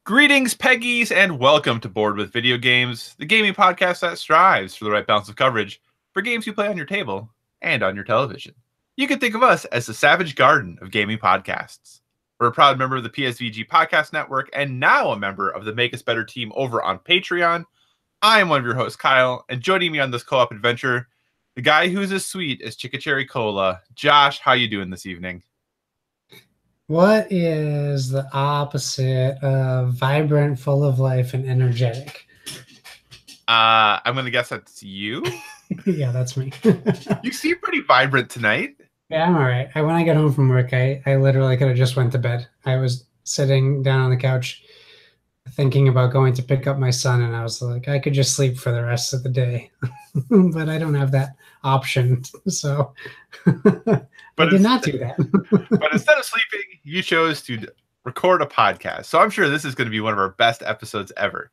Greetings, Peggies, and welcome to Board with Video Games, the gaming podcast that strives for the right balance of coverage for games you play on your table and on your television. You can think of us as the Savage Garden of gaming podcasts. We're a proud member of the psvg podcast network and now a member of the Make Us Better team over on Patreon. I am one of your hosts, Kyle, and joining me on this co-op adventure, the guy who's as sweet as Chica Cherry Cola. Josh, how you doing this evening? What is the opposite of vibrant, full of life, and energetic? I'm going to guess that's you. Yeah, that's me. You seem pretty vibrant tonight. Yeah, I'm all right. When I get home from work, I literally could have just went to bed. I was sitting down on the couch thinking about going to pick up my son, and I was like, I could just sleep for the rest of the day. But I don't have that option, so I did not do that. But instead of sleeping, you chose to record a podcast. So I'm sure this is going to be one of our best episodes ever.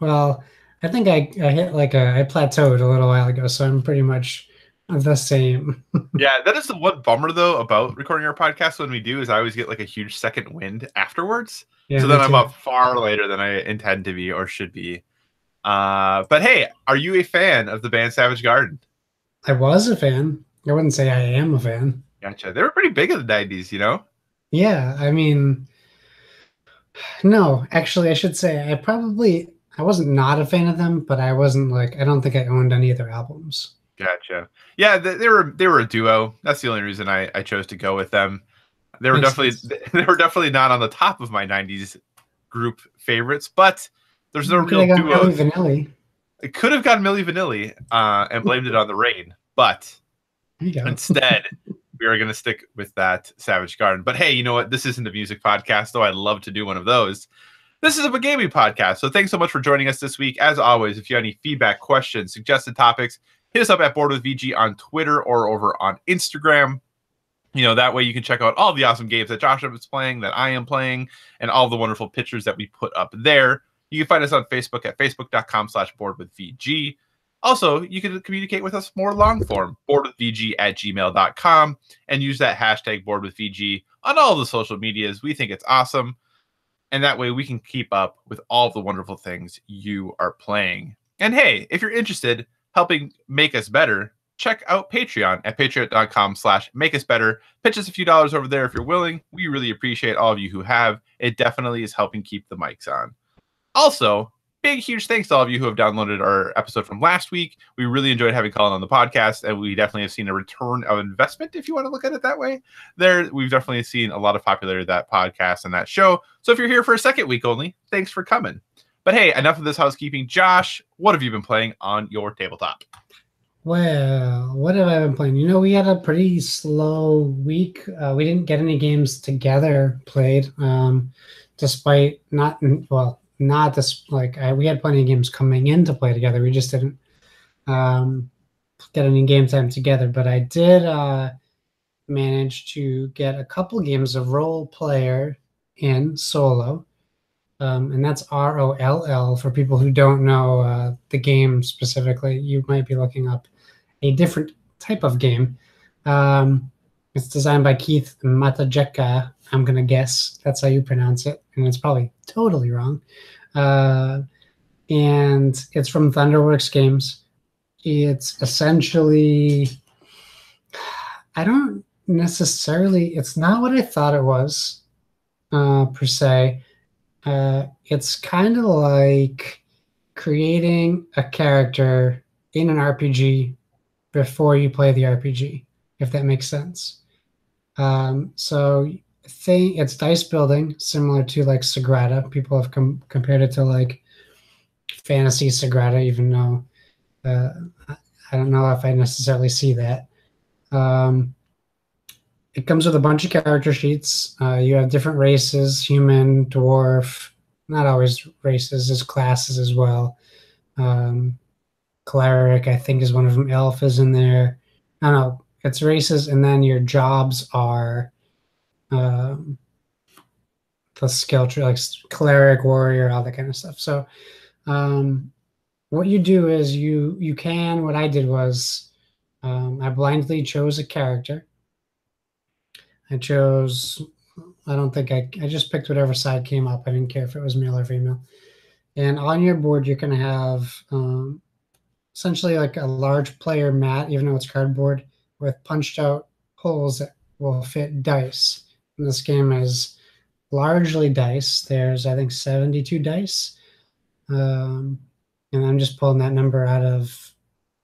Well, I think I hit I plateaued a little while ago, so I'm pretty much the same. Yeah, that is the one bummer though about recording our podcast when we do is I always get like a huge second wind afterwards. Yeah, so then I'm up far later than I intend to be or should be. But hey, are you a fan of the band Savage Garden? I was a fan. I wouldn't say I am a fan. Gotcha. They were pretty big in the 90s, you know? Yeah, I mean, no, actually, I should say I wasn't not a fan of them, but I wasn't I don't think I owned any of their albums. Gotcha. Yeah, they were a duo. That's the only reason I chose to go with them. They were definitely not on the top of my 90s group favorites, but there's no real duo. It could have gotten Milli Vanilli and blamed it on the rain, but instead we are going to stick with that Savage Garden. But hey, you know what? This isn't a music podcast, though I'd love to do one of those. This is a gaming podcast, so thanks so much for joining us this week. As always, if you have any feedback, questions, suggested topics, hit us up at Board with VG on Twitter or over on Instagram. You know, that way you can check out all the awesome games that Josh is playing, that I am playing, and all the wonderful pictures that we put up there. You can find us on Facebook at facebook.com/boardwithvg. Also, you can communicate with us more long form, boardwithvg@gmail.com, and use that hashtag boardwithvg on all the social medias. We think it's awesome. And that way we can keep up with all the wonderful things you are playing. And hey, if you're interested helping make us better, check out Patreon at patreon.com/makeusbetter. Pitch us a few dollars over there if you're willing. We really appreciate all of you who have. It definitely is helping keep the mics on. Also, big, huge thanks to all of you who have downloaded our episode from last week. We really enjoyed having Colin on the podcast, and we definitely have seen a return of investment, if you want to look at it that way. We've definitely seen a lot of popularity of that podcast and that show. So if you're here for a second week only, thanks for coming. But hey, enough of this housekeeping. Josh, what have you been playing on your tabletop? Well, what have I been playing? You know, we had a pretty slow week. We didn't get any games together played, despite we had plenty of games coming in to play together. We just didn't get any game time together. But I did manage to get a couple games of Role Player in solo. And that's ROLL for people who don't know the game specifically. You might be looking up a different type of game. It's designed by Keith Matajeka. I'm going to guess that's how you pronounce it. And it's probably totally wrong. And it's from Thunderworks Games. It's essentially, it's not what I thought it was, per se. It's kind of like creating a character in an RPG before you play the RPG, if that makes sense. So it's dice building, similar to like Sagrada. People have compared it to like fantasy Sagrada, even though I don't know if I necessarily see that. It comes with a bunch of character sheets. You have different races, human, dwarf, not always races, there's classes as well. Cleric, I think, is one of them. Elf is in there. I don't know. It's races, and then your jobs are the skill tree, like cleric, warrior, all that kind of stuff. So what you do is what I did was I blindly chose a character. I chose I don't think I just picked whatever side came up. I didn't care if it was male or female. And on your board, you're going to have essentially like a large player mat, even though it's cardboard, with punched out holes that will fit dice. And this game is largely dice. There's, I think, 72 dice. And I'm just pulling that number out of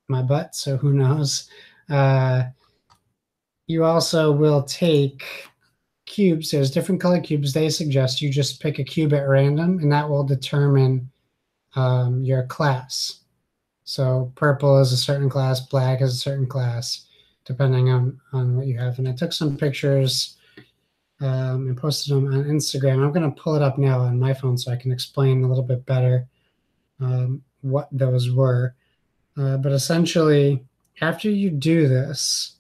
my butt, so who knows. You also will take cubes. There's different color cubes. They suggest you just pick a cube at random, and that will determine your class. So purple is a certain class, black is a certain class, depending on what you have. And I took some pictures and posted them on Instagram. I'm going to pull it up now on my phone so I can explain a little bit better what those were. But essentially, after you do this,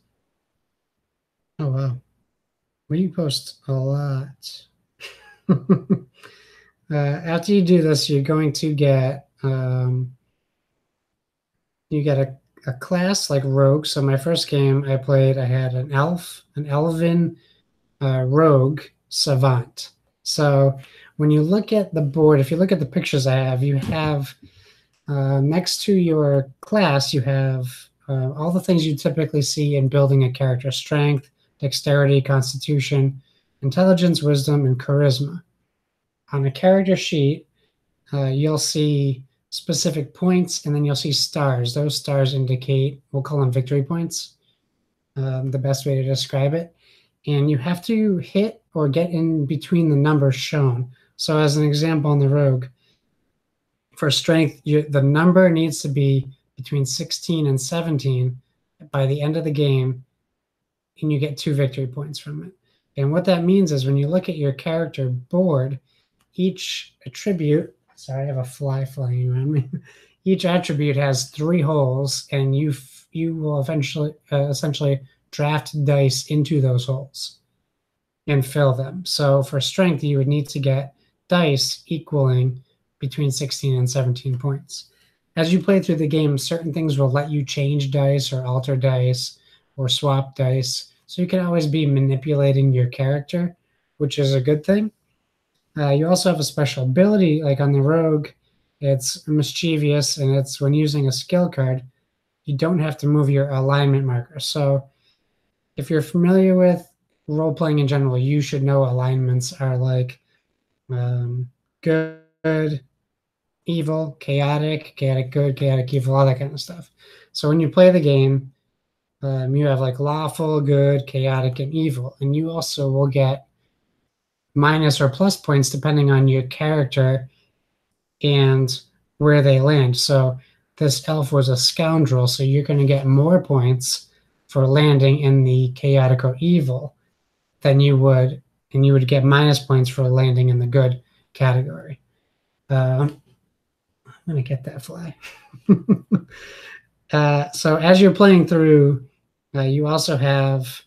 oh wow, we post a lot. After you do this, you're going to get a class like rogue. So my first game I played, I had an elven rogue savant. So when you look at the board, if you look at the pictures I have, you have next to your class, you have all the things you typically see in building a character: strength, dexterity, constitution, intelligence, wisdom, and charisma. On a character sheet, you'll see specific points, and then you'll see stars. Those stars indicate, we'll call them victory points, the best way to describe it. And you have to hit or get in between the numbers shown. So as an example on the rogue, for strength, the number needs to be between 16 and 17 by the end of the game, and you get 2 victory points from it. And what that means is when you look at your character board, each attribute, sorry, I have a fly flying around me. Each attribute has 3 holes, and you will eventually essentially draft dice into those holes and fill them. So for strength, you would need to get dice equaling between 16 and 17 points. As you play through the game, certain things will let you change dice or alter dice or swap dice. So you can always be manipulating your character, which is a good thing. You also have a special ability, like on the rogue, it's mischievous, and it's when using a skill card, you don't have to move your alignment marker. So if you're familiar with role-playing in general, you should know alignments are like good, evil, chaotic good, chaotic evil, all that kind of stuff. So when you play the game, you have like lawful, good, chaotic, and evil. And you also will get minus or plus points depending on your character and where they land. So this elf was a scoundrel, so you're going to get more points for landing in the chaotic or evil than you would, and you would get minus points for landing in the good category. I'm going to get that fly. So as you're playing through, you also have,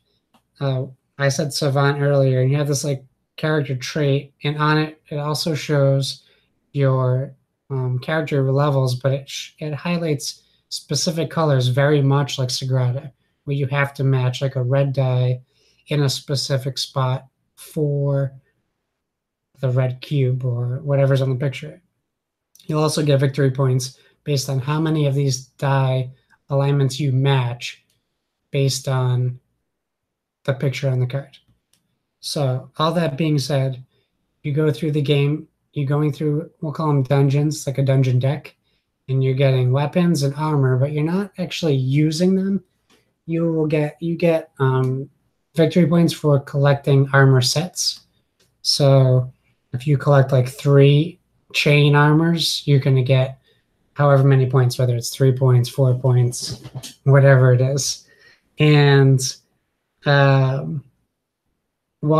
I said savant earlier, and you have this like character trait, and on it, it also shows your character levels, but it highlights specific colors very much like Sagrada, where you have to match like a red die in a specific spot for the red cube or whatever's on the picture. You'll also get victory points based on how many of these die alignments you match based on the picture on the card. So all that being said, you go through the game, you're going through, we'll call them dungeons, like a dungeon deck, and you're getting weapons and armor, but you're not actually using them. You get victory points for collecting armor sets. So if you collect like 3 chain armors, you're going to get however many points, whether it's 3 points, 4 points, whatever it is. And while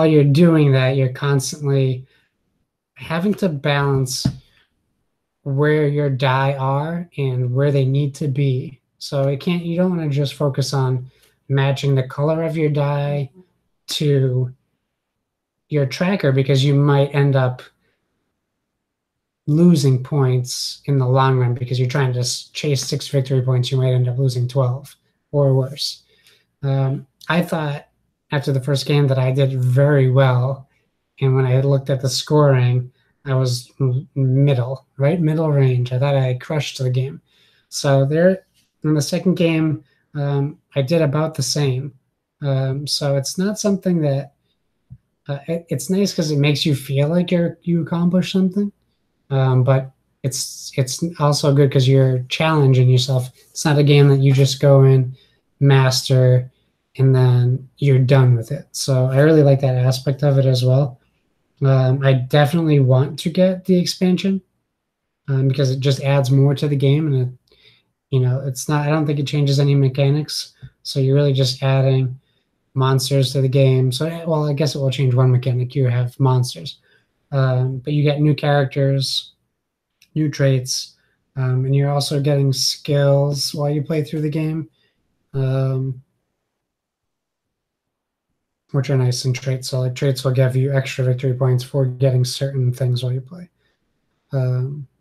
you're doing that, you're constantly having to balance where your die are and where they need to be. So you don't want to just focus on matching the color of your die to your tracker, because you might end up losing points in the long run because you're trying to chase 6 victory points. You might end up losing 12 or worse. I thought after the first game that I did very well, and when I looked at the scoring, I was middle range. I thought I had crushed the game. So there, in the second game, I did about the same. So it's not something that it's nice because it makes you feel like you accomplished something, but it's also good because you're challenging yourself. It's not a game that you just go in, master, and then you're done with it. So I really like that aspect of it as well. I definitely want to get the expansion because it just adds more to the game, and it's not. I don't think it changes any mechanics. So you're really just adding monsters to the game. So, well, I guess it will change one mechanic. You have monsters, but you get new characters, new traits, and you're also getting skills while you play through the game, which are nice in traits. So, like traits will give you extra victory points for getting certain things while you play.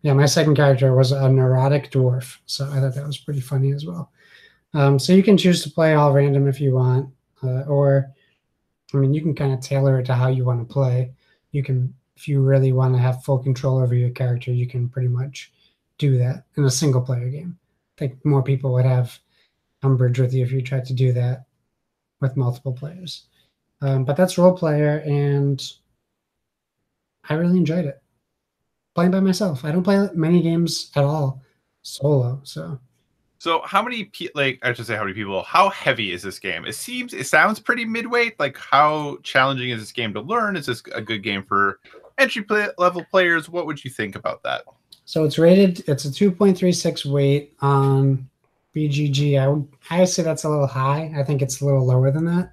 Yeah, my second character was a neurotic dwarf, so I thought that was pretty funny as well. So you can choose to play all random if you want, or I mean, you can kind of tailor it to how you want to play. You can, if you really want to have full control over your character, you can pretty much do that in a single player game. I think more people would have umbrage with you if you tried to do that with multiple players. But that's role player, and I really enjoyed it. Playing by myself. I don't play many games at all solo, so. So how many I should say how many people, how heavy is this game? It sounds pretty midweight. Like, how challenging is this game to learn? Is this a good game for entry level players? What would you think about that? So it's rated, it's a 2.36 weight on BGG. I say that's a little high. I think it's a little lower than that.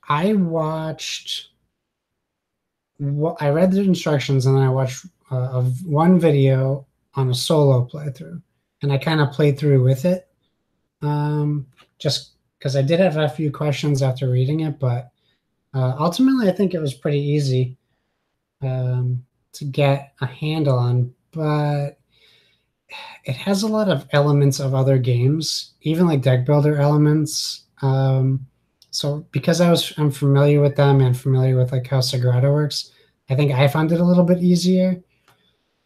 I read the instructions, and then I watched one video on a solo playthrough, and I kind of played through with it, just because I did have a few questions after reading it, but ultimately I think it was pretty easy to get a handle on, but it has a lot of elements of other games, even like deck builder elements. So because I'm familiar with them and familiar with like how Sagrada works, I think I found it a little bit easier.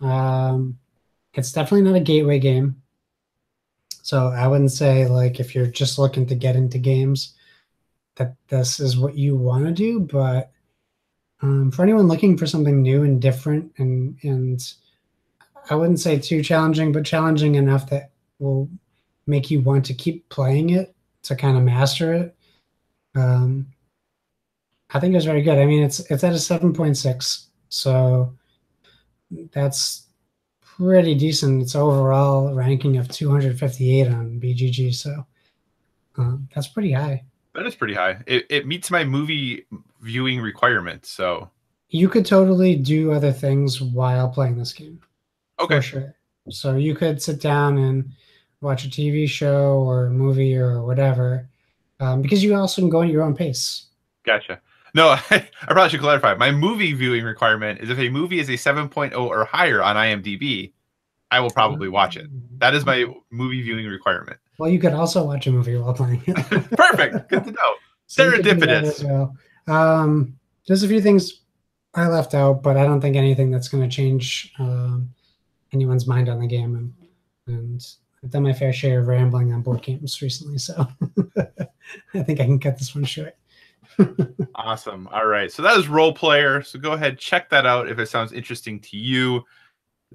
It's definitely not a gateway game. So I wouldn't say like if you're just looking to get into games that this is what you want to do, but for anyone looking for something new and different, and I wouldn't say too challenging, but challenging enough that will make you want to keep playing it to kind of master it. I think it's very good. I mean, it's at a 7.6, so that's pretty decent. It's overall ranking of 258 on BGG, so that's pretty high. That is pretty high. It meets my movie viewing requirements, so you could totally do other things while playing this game. Okay, for sure. So you could sit down and watch a TV show or a movie or whatever, because you also can go at your own pace. Gotcha. No, I probably should clarify. My movie viewing requirement is if a movie is a 7.0 or higher on IMDb, I will probably watch it. That is my movie viewing requirement. Well, you could also watch a movie while playing it. Perfect. Good to know. So serendipitous. Well. There's a few things I left out, but I don't think anything that's going to change anyone's mind on the game. And I've done my fair share of rambling on board games recently, so I think I can cut this one short. Awesome. All right. So that is Role Player. So go ahead, check that out if it sounds interesting to you.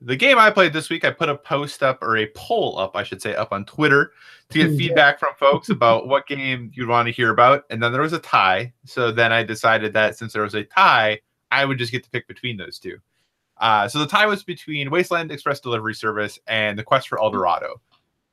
The game I played this week, I put a post up, or a poll up, I should say, up on Twitter to get feedback from folks about what game you'd want to hear about. And then there was a tie. So then I decided that since there was a tie, I would just get to pick between those two. So the tie was between Wasteland Express Delivery Service and The Quest for El Dorado.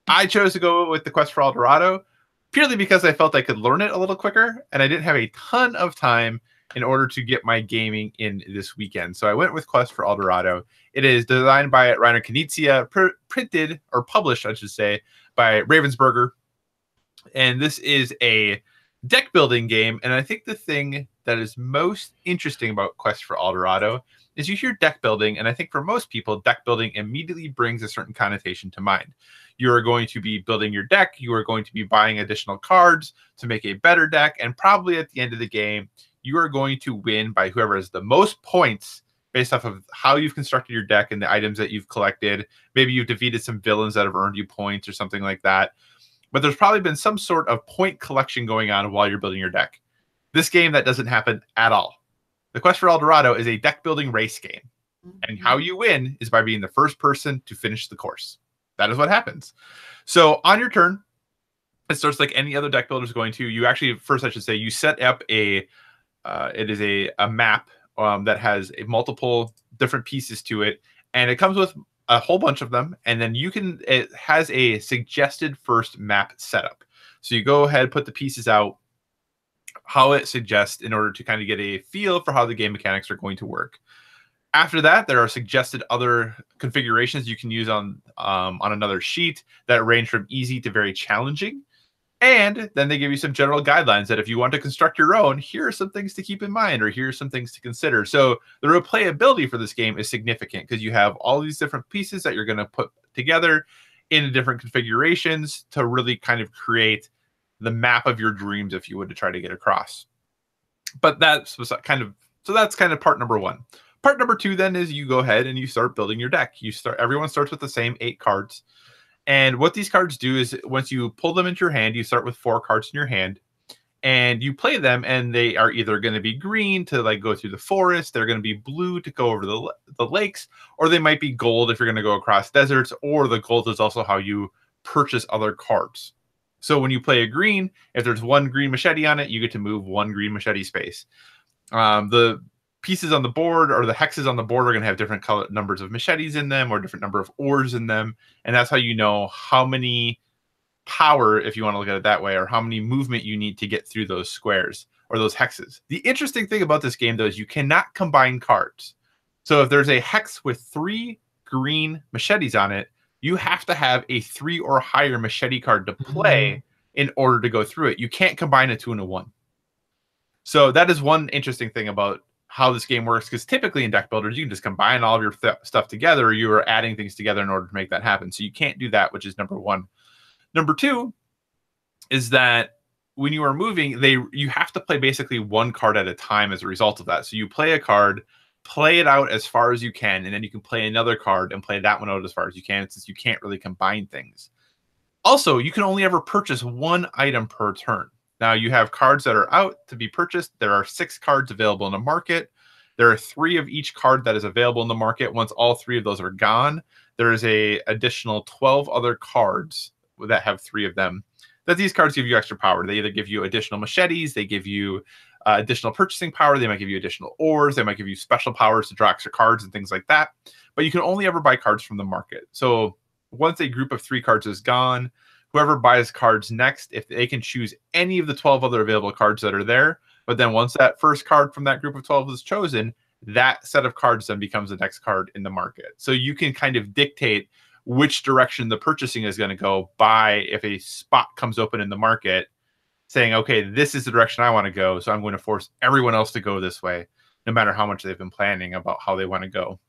I chose to go with The Quest for El Dorado purely because I felt I could learn it a little quicker, and I didn't have a ton of time in order to get my gaming in this weekend. So I went with Quest for El Dorado. It is designed by Rainer Knizia, printed, or published, I should say, by Ravensburger. And this is a deck building game. And I think the thing that is most interesting about Quest for El Dorado is you hear deck building, and I think for most people, deck building immediately brings a certain connotation to mind. You are going to be building your deck. You are going to be buying additional cards to make a better deck. And probably at the end of the game, you are going to win by whoever has the most points based off of how you've constructed your deck and the items that you've collected. Maybe you've defeated some villains that have earned you points or something like that. But there's probably been some sort of point collection going on while you're building your deck. This game, that doesn't happen at all. The Quest for El Dorado is a deck building race game. And how you win is by being the first person to finish the course. That is what happens. So on your turn, it starts like any other deck builder is going to. You actually, first I should say, you set up it is a map that has multiple different pieces to it. And it comes with a whole bunch of them, and then it has a suggested first map setup. So you go ahead, put the pieces out, how it suggests in order to kind of get a feel for how the game mechanics are going to work. After that, there are suggested other configurations you can use on another sheet that range from easy to very challenging. And then they give you some general guidelines that if you want to construct your own, here are some things to keep in mind, or here are some things to consider. So the replayability for this game is significant because you have all these different pieces that you're going to put together in different configurations to really kind of create the map of your dreams if you would to try to get across. But that's kind of part number one. Part number two then is you go ahead and you start building your deck. Everyone starts with the same 8 cards. And what these cards do is once you pull them into your hand, you start with 4 cards in your hand and you play them, and they are either going to be green to like go through the forest, they're going to be blue to go over the lakes, or they might be gold if you're going to go across deserts, or the gold is also how you purchase other cards. So when you play a green, if there's 1 green machete on it, you get to move 1 green machete space. The pieces on the board, or the hexes on the board, are going to have different numbers of machetes in them, or different number of ores in them. And that's how you know how many power, if you want to look at it that way, or how many movement you need to get through those squares or those hexes. The interesting thing about this game, though, is you cannot combine cards. So if there's a hex with 3 green machetes on it, you have to have a 3 or higher machete card to play in order to go through it. You can't combine a 2 and a 1. So that is one interesting thing about how this game works, because typically in deck builders, you can just combine all of your stuff together, or you are adding things together in order to make that happen. So you can't do that, which is number one. Number two is that when you are moving, you have to play basically 1 card at a time as a result of that. So you play a card, play it out as far as you can, and then you can play another card and play that one out as far as you can, since you can't really combine things. Also, you can only ever purchase 1 item per turn. Now, you have cards that are out to be purchased. There are 6 cards available in the market. There are 3 of each card that is available in the market. Once all 3 of those are gone, there is an additional 12 other cards that have 3 of them. That these cards give you extra power. They either give you additional machetes, they give you additional purchasing power, they might give you additional ores, they might give you special powers to draw extra cards and things like that. But you can only ever buy cards from the market. So once a group of 3 cards is gone, whoever buys cards next, if they can choose any of the 12 other available cards that are there, but then once that first card from that group of 12 is chosen, that set of cards then becomes the next card in the market. So you can kind of dictate which direction the purchasing is going to go by if a spot comes open in the market saying, okay, this is the direction I want to go, so I'm going to force everyone else to go this way, no matter how much they've been planning about how they want to go.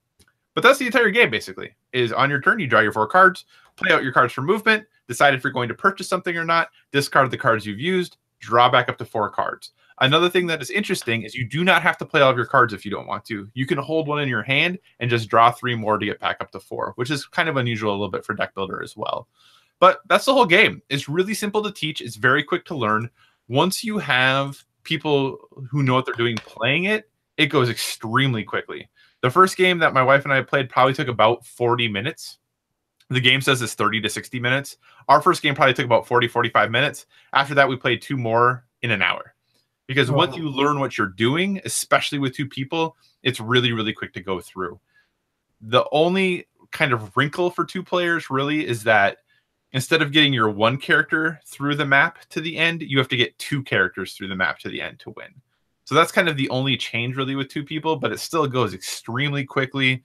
But that's the entire game, basically, is on your turn, you draw your 4 cards, play out your cards for movement, decide if you're going to purchase something or not, discard the cards you've used, draw back up to 4 cards. Another thing that is interesting is you do not have to play all of your cards if you don't want to. You can hold one in your hand and just draw 3 more to get back up to 4, which is kind of unusual a little bit for deck builder as well. But that's the whole game. It's really simple to teach. It's very quick to learn. Once you have people who know what they're doing playing it, it goes extremely quickly. The first game that my wife and I played probably took about 40 minutes. The game says it's 30 to 60 minutes. Our first game probably took about 40, 45 minutes. After that, we played 2 more in an hour. Because once you learn what you're doing, especially with 2 people, it's really, really quick to go through. The only kind of wrinkle for 2 players really is that instead of getting your 1 character through the map to the end, you have to get 2 characters through the map to the end to win. So that's kind of the only change really with 2 people, but it still goes extremely quickly.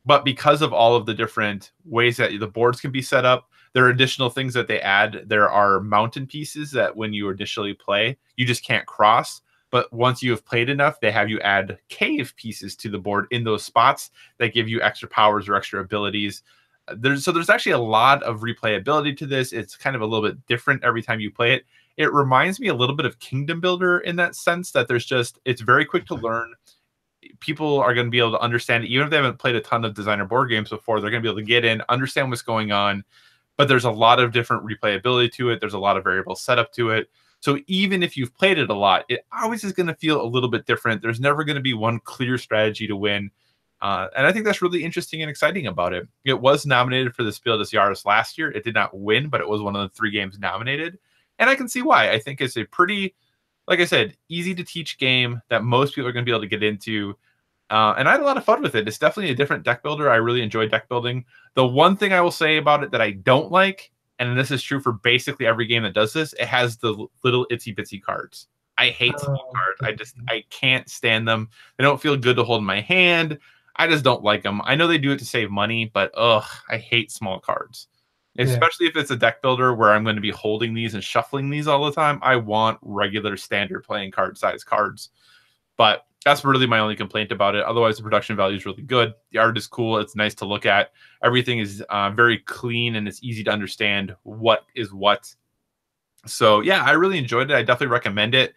But because of all of the different ways that the boards can be set up, there are additional things that they add. There are mountain pieces that when you initially play, you just can't cross. But once you have played enough, they have you add cave pieces to the board in those spots that give you extra powers or extra abilities. So there's actually a lot of replayability to this. It's kind of a little bit different every time you play it. It reminds me a little bit of Kingdom Builder in that sense that it's very quick to learn. People are going to be able to understand it. Even if they haven't played a ton of designer board games before, they're going to be able to get in, understand what's going on. But there's a lot of different replayability to it. There's a lot of variable setup to it. So even if you've played it a lot, it always is going to feel a little bit different. There's never going to be one clear strategy to win. And I think that's really interesting and exciting about it. It was nominated for the Spiel des Jahres last year. It did not win, but it was one of the 3 games nominated. And I can see why. I think it's a pretty, like I said, easy to teach game that most people are going to be able to get into. And I had a lot of fun with it. It's definitely a different deck builder. I really enjoy deck building. The one thing I will say about it that I don't like, and this is true for basically every game that does this, it has the little itsy bitsy cards. I hate small cards. I can't stand them. They don't feel good to hold in my hand. I just don't like them. I know they do it to save money, but I hate small cards. Especially if it's a deck builder where I'm going to be holding these and shuffling these all the time. I want regular standard playing card size cards. But that's really my only complaint about it. Otherwise, the production value is really good. The art is cool. It's nice to look at. Everything is very clean, and it's easy to understand what is what. So, yeah, I really enjoyed it. I definitely recommend it.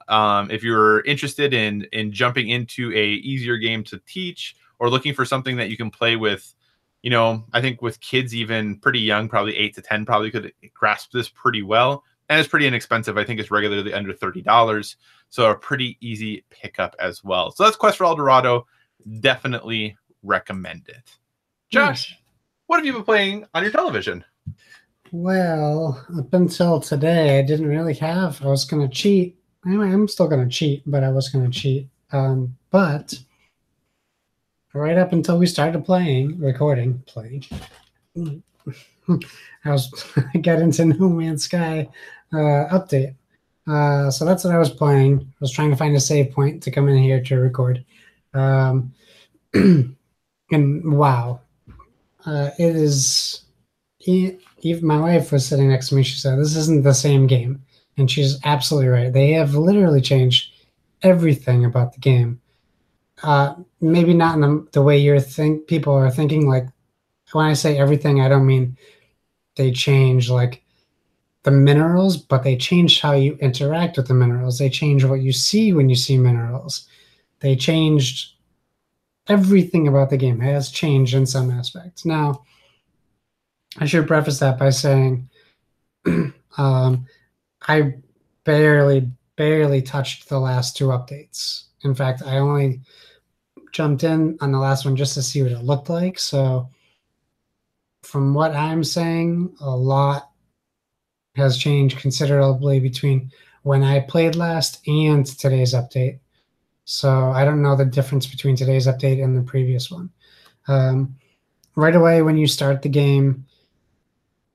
If you're interested in jumping into a easier game to teach or looking for something that you can play with, I think with kids even pretty young, probably 8 to 10, probably could grasp this pretty well. And it's pretty inexpensive. I think it's regularly under $30. So a pretty easy pickup as well. So that's Quest for El Dorado. Definitely recommend it. Josh, what have you been playing on your television? Well, up until today, I didn't really have. I was going to cheat. Anyway, I'm still going to cheat, but I was going to cheat. But right up until we started playing, I got into No Man's Sky update. So that's what I was playing. I was trying to find a save point to come in here to record. And wow, it is. Even my wife was sitting next to me. She said, "This isn't the same game," and she's absolutely right. They have literally changed everything about the game. Maybe not in the way people are thinking. Like when I say everything, I don't mean they change like the minerals, but they changed how you interact with the minerals. They changed what you see when you see minerals. They changed everything about the game. It has changed in some aspects. Now, I should preface that by saying I barely touched the last 2 updates. In fact, I only jumped in on the last one just to see what it looked like. So from what I'm saying, a lot has changed considerably between when I played last and today's update. So I don't know the difference between today's update and the previous one. Right away when you start the game,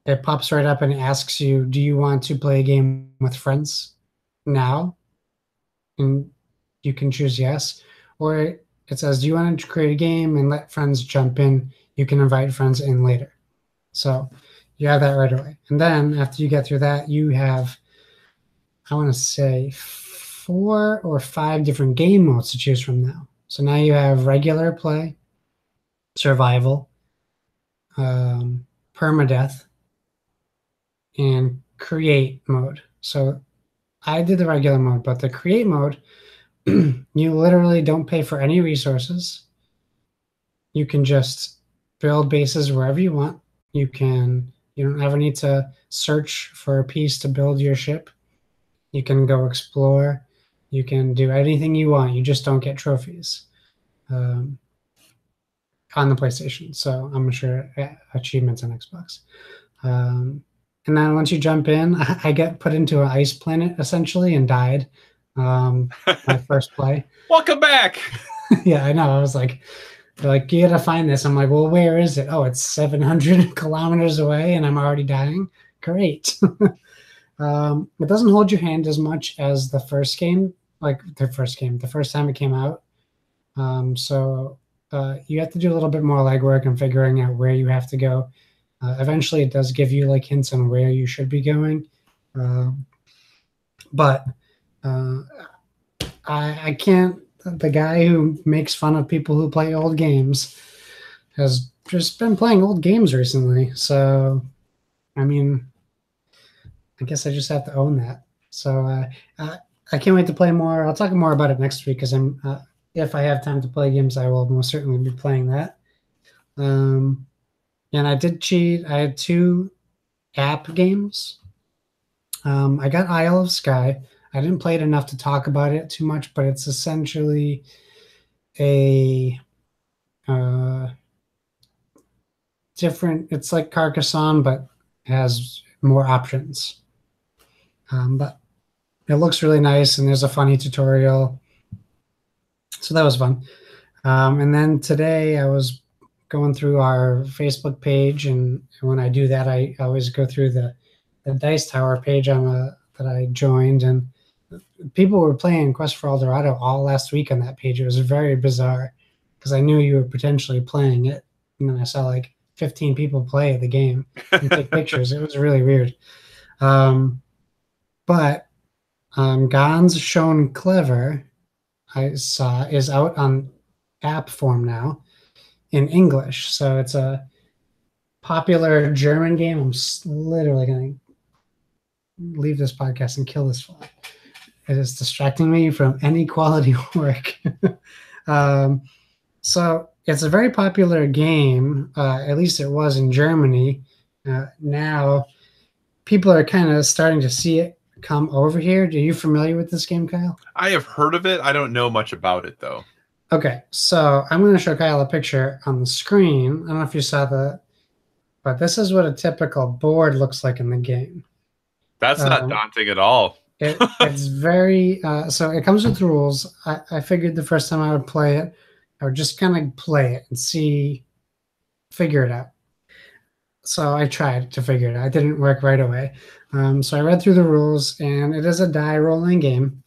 it pops right up and asks you, do you want to play a game with friends now? And you can choose yes. Or it says, do you want to create a game and let friends jump in? You can invite friends in later. So you have that right away. And then after you get through that, you have, I want to say, 4 or 5 different game modes to choose from now. So now you have regular play, survival, permadeath, and create mode. So I did the regular mode, but the create mode, you literally don't pay for any resources. You can just build bases wherever you want. You don't ever need to search for a piece to build your ship. You can go explore. You can do anything you want. You just don't get trophies on the PlayStation. So I'm sure achievements on Xbox. And then once you jump in, I get put into an ice planet essentially and died my first play. Welcome back. Yeah, I know. I was like, they're like, you gotta find this. I'm like, well, where is it? Oh, it's 700 kilometers away and I'm already dying. Great. It doesn't hold your hand as much as the first game, the first time it came out. So you have to do a little bit more legwork and figuring out where you have to go. Eventually, it does give you like hints on where you should be going. But I can't. The guy who makes fun of people who play old games has just been playing old games recently. So, I mean, I guess I just have to own that. So I can't wait to play more. I'll talk more about it next week because if I have time to play games, I will most certainly be playing that. And I did cheat. I had 2 app games. I got Isle of Skye. I didn't play it enough to talk about it too much, but it's essentially a different. It's like Carcassonne, but has more options. But it looks really nice, and there's a funny tutorial. So that was fun. And then today I was going through our Facebook page, and when I do that, I always go through the Dice Tower page that I joined, and people were playing Quest for El Dorado all last week on that page. It was very bizarre because I knew you were potentially playing it, and then I saw like 15 people play the game and take pictures. It was really weird. But Gons Shown Clever, I saw, is out on app form now in English. So it's a popular German game. I'm literally going to leave this podcast and kill this fly. It is distracting me from any quality work. So it's a very popular game. At least it was in Germany. Now people are kind of starting to see it come over here. Are you familiar with this game, Kyle? I have heard of it. I don't know much about it, though. Okay, so I'm going to show Kyle a picture on the screen. I don't know if you saw that, but this is what a typical board looks like in the game. That's not daunting at all. It's very so it comes with rules. I figured the first time I would play it, I would just kind of play it and figure it out. So I tried to figure it out. It didn't work right away. So I read through the rules, and it is a die rolling game,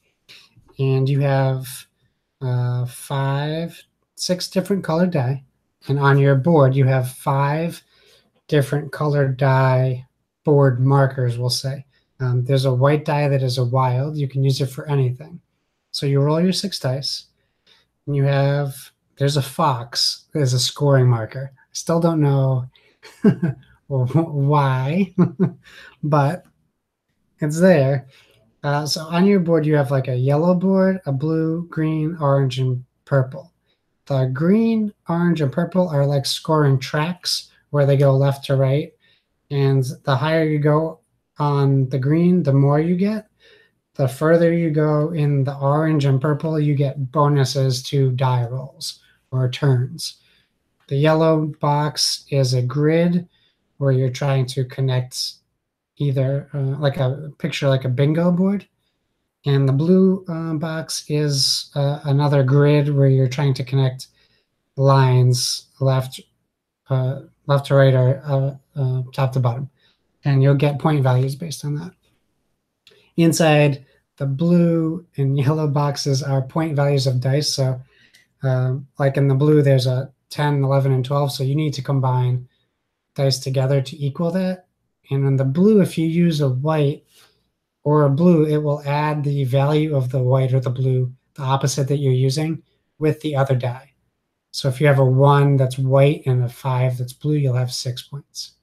and you have 6 different colored die, and on your board you have 5 different colored die board markers, we'll say. There's a white die that is a wild. You can use it for anything. So you roll your 6 dice, and there's a fox. There's a scoring marker. I still don't know why, but it's there. So on your board, you have like a yellow board, a blue, green, orange, and purple. The green, orange, and purple are like scoring tracks where they go left to right. And the higher you go on the green, the more you get. The further you go in the orange and purple, you get bonuses to die rolls or turns. The yellow box is a grid where you're trying to connect either like a picture like a bingo board. And the blue box is another grid where you're trying to connect lines left to right or top to bottom. And you'll get point values based on that. Inside the blue and yellow boxes are point values of dice. So like in the blue, there's a 10, 11, and 12. So you need to combine dice together to equal that. And in the blue, if you use a white or a blue, it will add the value of the white or the blue, the opposite that you're using, with the other die. So if you have a 1 that's white and a 5 that's blue, you'll have 6 points.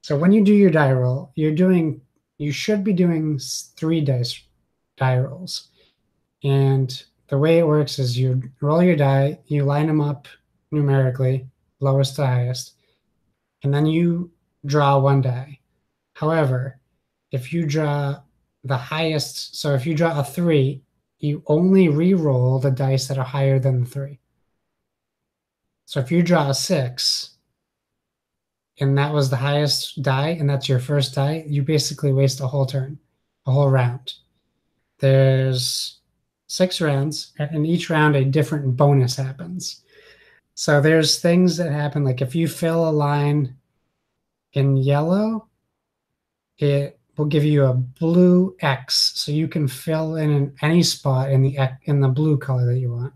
So when you do your die roll, you should be doing 3 die rolls. And the way it works is you roll your die, you line them up numerically, lowest to highest, and then you draw 1 die. However, if you draw the highest, so if you draw a 3, you only re-roll the dice that are higher than the 3. So if you draw a 6, and that was the highest die, and that's your first die, you basically waste a whole turn, a whole round. There's 6 rounds, and in each round a different bonus happens. So there's things that happen, like if you fill a line in yellow, it will give you a blue X, so you can fill in any spot in the blue color that you want.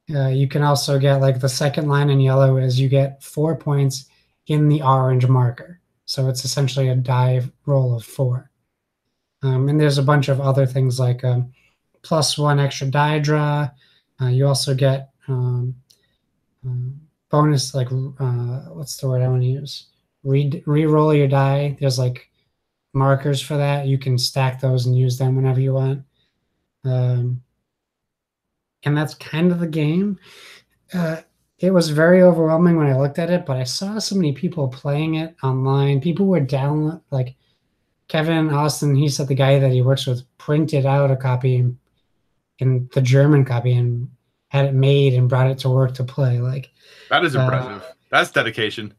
You can also get, like, the second line in yellow is you get 4 points in the orange marker. So it's essentially a die roll of 4. And there's a bunch of other things like +1 extra die draw. You also get bonus, like, what's the word I want to use? Re-roll your die. There's like markers for that. You can stack those and use them whenever you want. And that's kind of the game. It was very overwhelming when I looked at it, but I saw so many people playing it online. People were down, like Kevin Austin, he said the guy that he works with printed out a copy in the German copy and had it made and brought it to work to play. Like, that is impressive. That's dedication.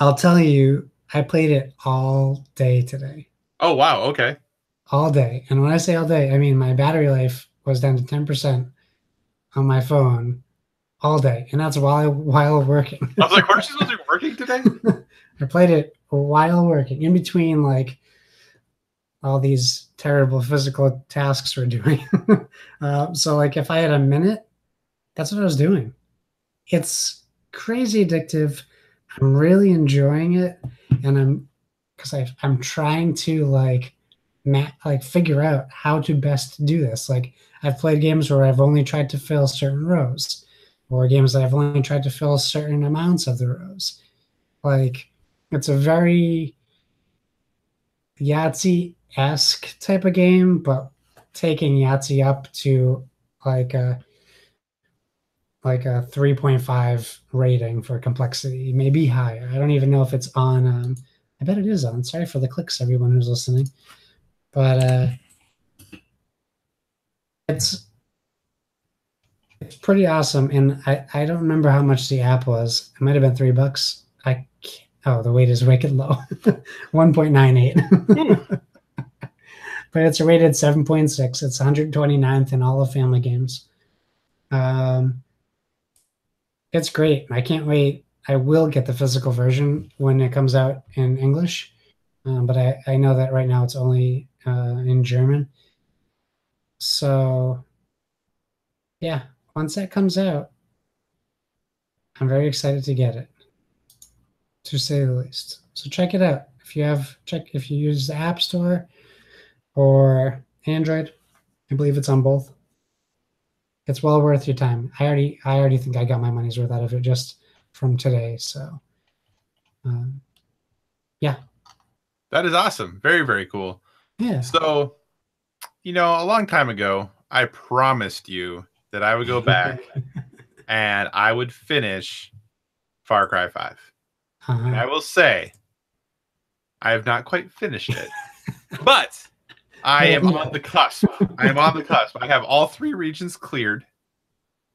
I'll tell you, I played it all day today. Oh, wow. Okay. All day. And when I say all day, I mean my battery life was down to 10% on my phone all day. And that's while working. I was like, aren't you supposed to be working today? I played it while working, in between like all these terrible physical tasks we're doing. So like if I had a minute, that's what I was doing. It's crazy addictive. I'm really enjoying it, and I'm trying to like figure out how to best do this. Like I've played games where I've only tried to fill certain rows, or games that I've only tried to fill certain amounts of the rows. Like it's a very Yahtzee-esque type of game, but taking Yahtzee up to like a 3.5 rating for complexity, maybe higher. I don't even know if it's on. I bet it is on. Sorry for the clicks, everyone who's listening. But it's pretty awesome. And I don't remember how much the app was. It might have been $3. The weight is wicked low. 1.98. But it's rated 7.6. It's 129th in all of family games. It's great. I can't wait. I will get the physical version when it comes out in English. But I know that right now it's only in German. So, yeah, once that comes out, I'm very excited to get it, to say the least. So check it out. If you use the App Store or Android, I believe it's on both. It's well worth your time. I already think I got my money's worth out of it just from today. So, yeah. That is awesome. Very, very cool. Yeah. So, a long time ago, I promised you that I would go back and I would finish Far Cry 5. And I will say, I have not quite finished it, but I am on the cusp. I am on the cusp. I have all 3 regions cleared.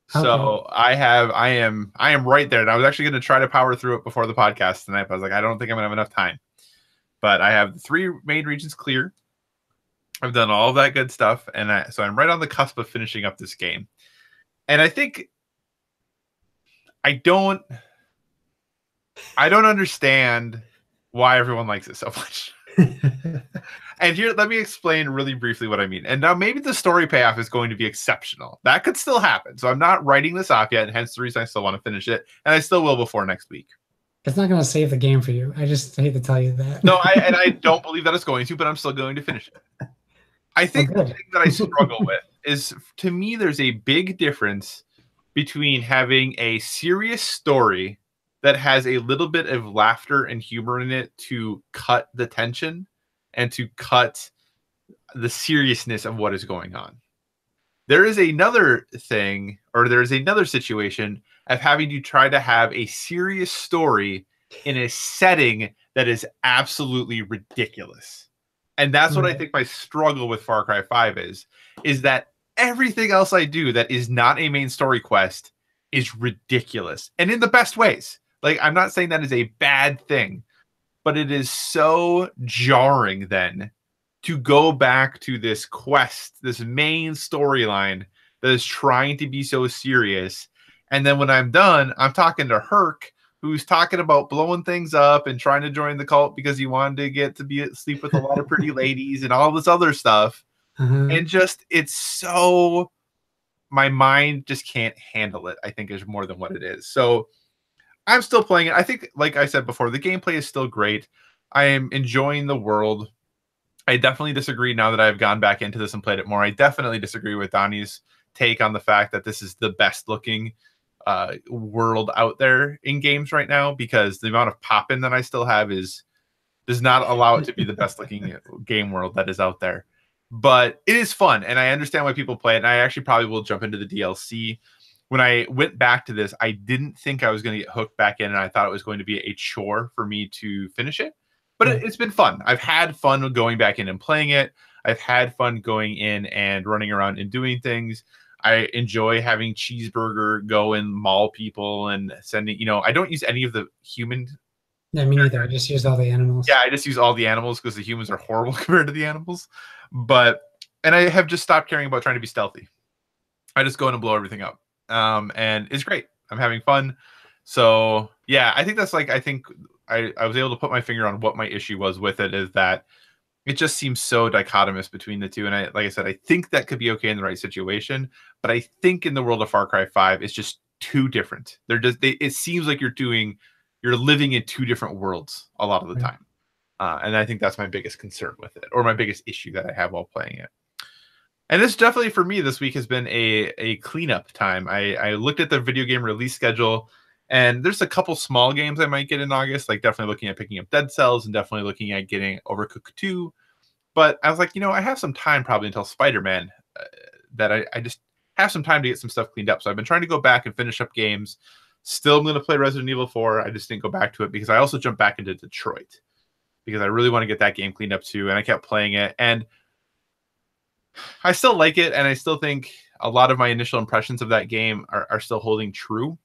So I am right there. And I was actually going to try to power through it before the podcast tonight, but I was like, I don't think I'm going to have enough time. But I have the 3 main regions clear. I've done all of that good stuff. And so I'm right on the cusp of finishing up this game. And I think I don't understand why everyone likes it so much. And here, let me explain really briefly what I mean. And now maybe the story payoff is going to be exceptional. That could still happen. So I'm not writing this off yet, and hence the reason I still want to finish it. And I still will before next week. It's not going to save the game for you. I just hate to tell you that. No, I don't believe that it's going to, but I'm still going to finish it. I think the thing that I struggle with is, to me, there's a big difference between having a serious story that has a little bit of laughter and humor in it to cut the tension and to cut the seriousness of what is going on. There is another thing, or there is another situation of having to try to have a serious story in a setting that is absolutely ridiculous. And that's what I think my struggle with Far Cry 5 is that everything else I do that is not a main story quest is ridiculous. And in the best ways. Like, I'm not saying that is a bad thing, but it is so jarring then to go back to this quest, this main storyline that is trying to be so serious. And then when I'm done, I'm talking to Herc, who's talking about blowing things up and trying to join the cult because he wanted to get to sleep with a lot of pretty ladies and all this other stuff. And just, it's so, my mind just can't handle it, I think, is more than what it is. So I'm still playing it. I think, like I said before, the gameplay is still great. I am enjoying the world. I definitely disagree now that I've gone back into this and played it more. I definitely disagree with Donnie's take on the fact that this is the best looking world out there in games right now, because the amount of pop-in that I still have is does not allow it to be the best looking game world that is out there. But it is fun, and I understand why people play it, and I actually probably will jump into the DLC. When I went back to this, I didn't think I was going to get hooked back in, and I thought it was going to be a chore for me to finish it. But it's been fun. I've had fun going back in and playing it. I've had fun going in and running around and doing things. I enjoy having Cheeseburger go and maul people and sending, I don't use any of the human. Yeah, me neither. I just use all the animals. Yeah, I just use all the animals because the humans are horrible compared to the animals. And I have just stopped caring about trying to be stealthy. I just go in and blow everything up. And it's great. I'm having fun. So yeah, I think that's I think I was able to put my finger on what my issue was with it, is that it just seems so dichotomous between the two. And like I said, I think that could be okay in the right situation, but I think in the world of Far Cry 5, it's just too different. It seems like you're living in two different worlds a lot of the time. And I think that's my biggest concern with it, or my biggest issue that I have while playing it. And this definitely for me this week has been a cleanup time. I looked at the video game release schedule, and there's a couple small games I might get in August, like definitely looking at picking up Dead Cells and definitely looking at getting Overcooked 2. But I was like, I have some time probably until Spider-Man that I just have some time to get some stuff cleaned up. So I've been trying to go back and finish up games. Still I'm going to play Resident Evil 4. I just didn't go back to it because I also jumped back into Detroit because I really want to get that game cleaned up too. And I kept playing it, and I still like it, and I still think a lot of my initial impressions of that game are still holding true.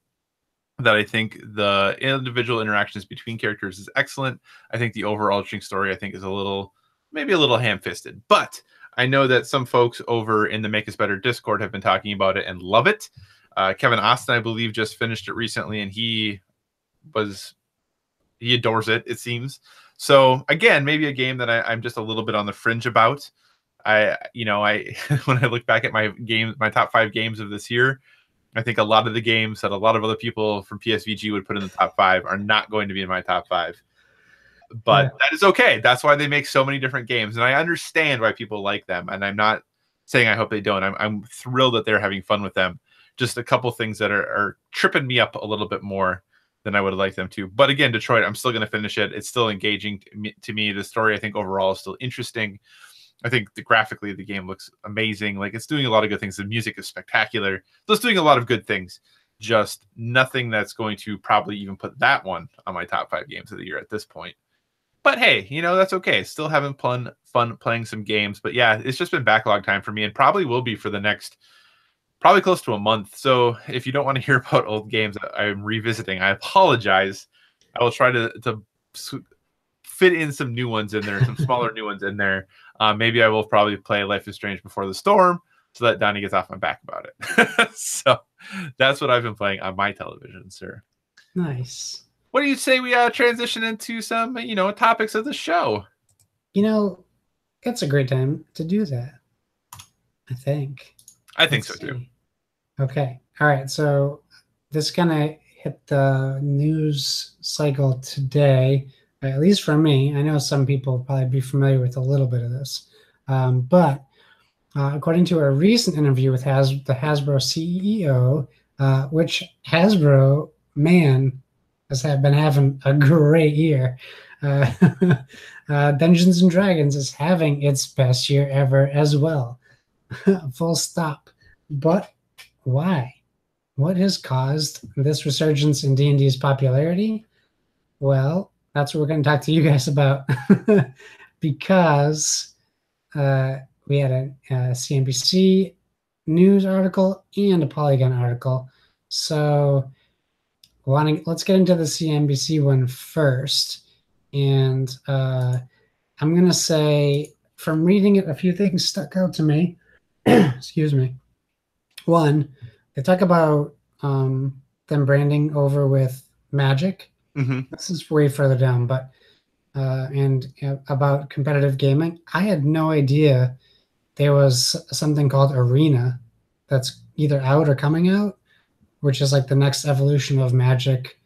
That I think the individual interactions between characters is excellent. I think the overarching story, I think, is maybe a little ham-fisted. But I know that some folks over in the Make Us Better Discord have been talking about it and love it. Kevin Austin, I believe, just finished it recently, and he adores it, it seems. So again, maybe a game that I'm just a little bit on the fringe about. I when I look back at my top 5 games of this year, I think a lot of the games that a lot of other people from PSVG would put in the top 5 are not going to be in my top 5. But that is okay. That's why they make so many different games, and I understand why people like them. And I'm not saying I hope they don't. I'm thrilled that they're having fun with them. Just a couple things that are tripping me up a little bit more than I would have liked them to. But again, Detroit, I'm still going to finish it. It's still engaging to me. The story, I think, overall is still interesting. I think graphically the game looks amazing. Like, it's doing a lot of good things. The music is spectacular. So it's doing a lot of good things. Just nothing that's going to probably even put that one on my top 5 games of the year at this point. But hey, that's okay. Still having fun playing some games. But yeah, it's just been backlog time for me, and probably will be for the next probably close to a month. So if you don't want to hear about old games I'm revisiting, I apologize. I will try to fit in some new ones in there, some smaller new ones in there. Maybe I will probably play Life is Strange Before the Storm so that Donnie gets off my back about it. So that's what I've been playing on my television, sir. Nice. What do you say we transition into some, topics of the show? It's a great time to do that, I think. I think so too. Okay. All right. So this kind of hit the news cycle today, at least for me. I know some people will probably be familiar with a little bit of this. But according to a recent interview with the Hasbro CEO, which Hasbro, man, has been having a great year. Dungeons and Dragons is having its best year ever as well. Full stop. But why? What has caused this resurgence in D&D's popularity? Well, that's what we're going to talk to you guys about. Because we had a CNBC news article and a Polygon article. So let's get into the CNBC one first. And I'm going to say, from reading it, a few things stuck out to me. Excuse me. One, they talk about them branding over with Magic. Mm-hmm. This is way further down, but about competitive gaming. I had no idea there was something called Arena that's either out or coming out, which is like the next evolution of Magic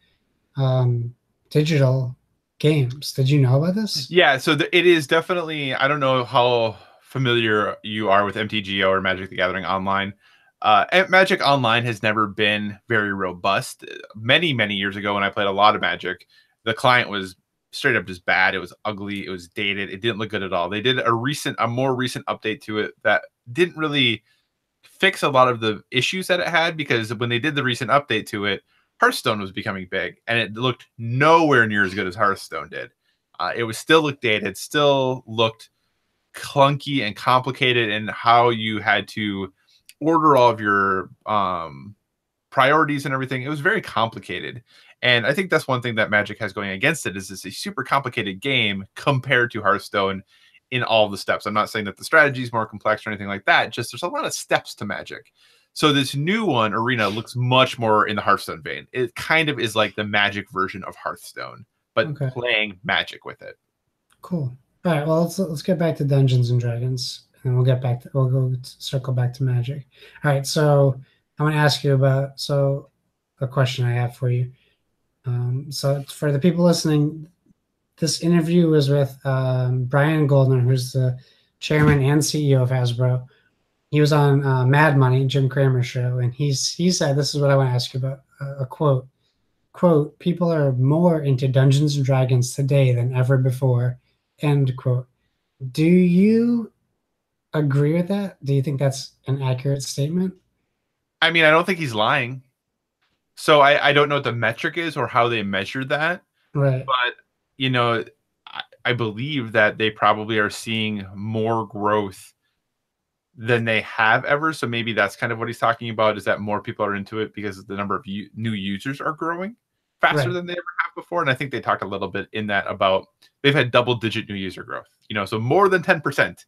digital games. Did you know about this? Yeah, so it is definitely, I don't know how familiar you are with MTGO or Magic the Gathering Online. Magic Online has never been very robust. Many, many years ago when I played a lot of Magic, the client was straight up just bad. It was ugly. It was dated. It didn't look good at all. They did a more recent update to it that didn't really fix a lot of the issues that it had, because when they did the recent update to it, Hearthstone was becoming big, and it looked nowhere near as good as Hearthstone did. It was still looked dated, still looked clunky and complicated in how you had to order all of your priorities and everything. It was very complicated. And I think that's one thing that Magic has going against it, is it's a super complicated game compared to Hearthstone in all the steps. I'm not saying that the strategy is more complex or anything like that. Just there's a lot of steps to Magic. So this new one, Arena, looks much more in the Hearthstone vein. It kind of is like the Magic version of Hearthstone, but playing Magic with it. Cool. All right. Well, let's get back to Dungeons and Dragons, and we'll go circle back to Magic. All right. So I want to ask you about a question I have for you. So for the people listening, this interview was with Brian Goldner, who's the chairman and CEO of Hasbro. He was on Mad Money, Jim Cramer's show, and he said, this is what I want to ask you about, a quote, people are more into Dungeons and Dragons today than ever before, end quote. Do you agree with that? Do you think that's an accurate statement? I mean, I don't think he's lying. So I don't know what the metric is or how they measure that. Right. But, you know, I believe that they probably are seeing more growth than they have ever. So maybe that's kind of what he's talking about, is that more people are into it because the number of new users are growing faster than they ever have before. And I think they talked a little bit in that about they've had double-digit new user growth, so more than 10%,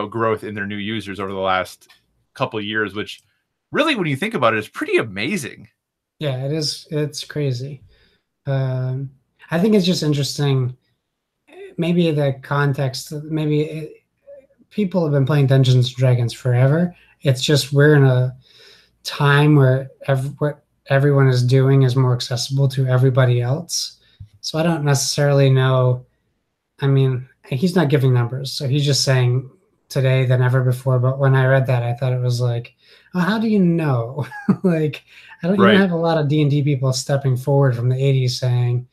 growth in their new users over the last couple of years, which really, when you think about it, is pretty amazing. Yeah, it is. It's crazy. I think it's just interesting. Maybe the context, people have been playing Dungeons and Dragons forever. It's just we're in a time where what everyone is doing is more accessible to everybody else. So I don't necessarily know. I mean, he's not giving numbers, so he's just saying today than ever before. But when I read that, I thought it was like, well, how do you know? Like, I don't even have a lot of D&D people stepping forward from the 80s saying,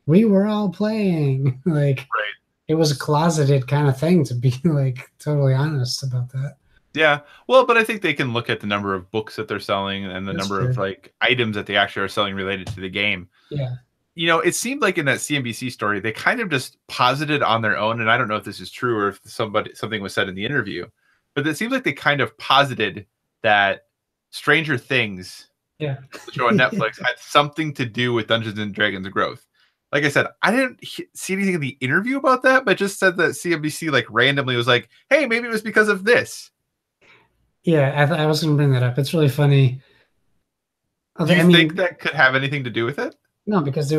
we were all playing. Like, it was a closeted kind of thing, to be like totally honest about that. Yeah. Well, but I think they can look at the number of books that they're selling and the number of like items that they actually are selling related to the game. Yeah. It seemed like in that CNBC story, they kind of just posited on their own, and I don't know if this is true or if something was said in the interview, but it seems like they kind of posited that Stranger Things, the show on Netflix, had something to do with Dungeons and Dragons growth. Like I said, I didn't see anything in the interview about that, but just said that CNBC like randomly was like, hey, maybe it was because of this. Yeah, I was going to bring that up. It's really funny. Do you think that could have anything to do with it? No, because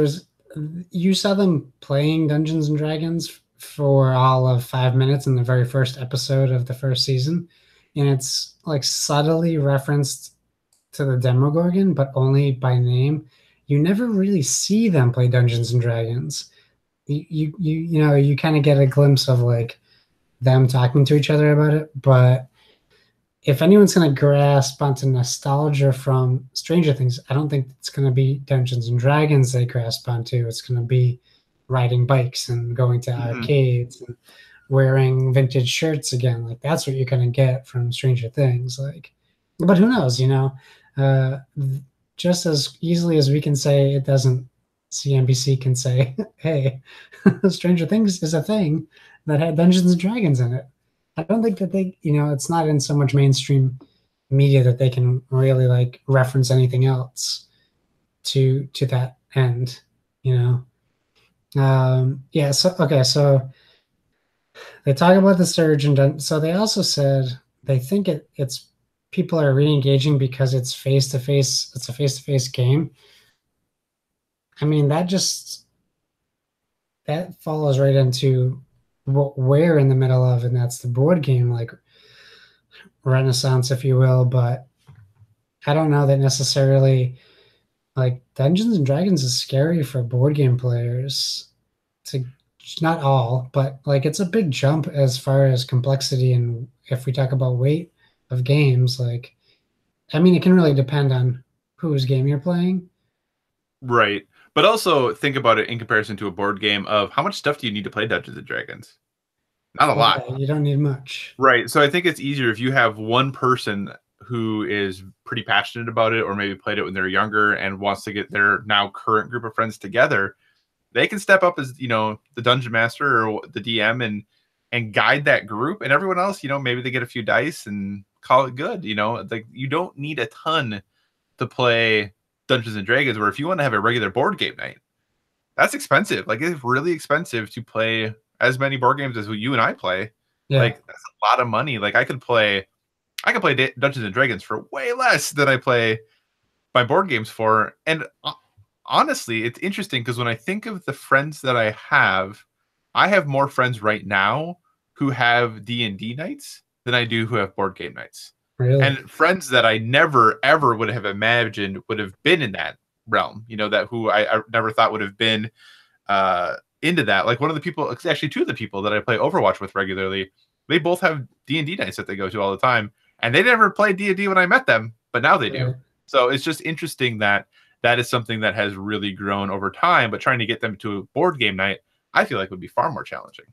you saw them playing Dungeons and Dragons for all of 5 minutes in the very first episode of the first season. And it's like subtly referenced to the Demogorgon, but only by name. You never really see them play Dungeons and Dragons. You kind of get a glimpse of like them talking to each other about it. But if anyone's going to grasp onto nostalgia from Stranger Things, I don't think it's going to be Dungeons and Dragons they grasp onto. It's going to be riding bikes and going to arcades and wearing vintage shirts again. Like, that's what you're going to get from Stranger Things. Like, but who knows, just as easily as we can say it doesn't, CNBC can say, hey, Stranger Things is a thing that had Dungeons and Dragons in it. I don't think that they, it's not in so much mainstream media that they can really like reference anything else to that end, Yeah. So they talk about the surge, and so they also said they think it's people are re-engaging because it's face-to-face. It's a face-to-face game. I mean, that follows right into what we're in the middle of, and that's the board game like renaissance, if you will. But I don't know that necessarily like Dungeons and Dragons is scary for board game players. Not all, but like it's a big jump as far as complexity. And if we talk about weight of games, like, I mean, it can really depend on whose game you're playing. Right. But also think about it in comparison to a board game of how much stuff do you need to play Dungeons and Dragons? Not a lot. Yeah, you don't need much. Right. So I think it's easier if you have one person who is pretty passionate about it or maybe played it when they're younger and wants to get their now current group of friends together. They can step up as, you know, the dungeon master or the DM and guide that group, and everyone else, you know, maybe they get a few dice and call it good. You know, like you don't need a ton to play Dungeons and Dragons, where if you want to have a regular board game night, that's expensive. Like it's really expensive to play as many board games as you and I play. Yeah. Like that's a lot of money. Like I could play Dungeons and Dragons for way less than I play my board games for. And honestly, it's interesting because when I think of the friends that I have more friends right now who have D&D nights than I do who have board game nights. Really? And friends that I never ever would have imagined would have been in that realm, you know, that who I never thought would have been into that. Like one of the people, actually two of the people that I play Overwatch with regularly, they both have D&D nights that they go to all the time, and they never played D&D when I met them, but now they do. So it's just interesting that that is something that has really grown over time, but trying to get them to a board game night, I feel like would be far more challenging.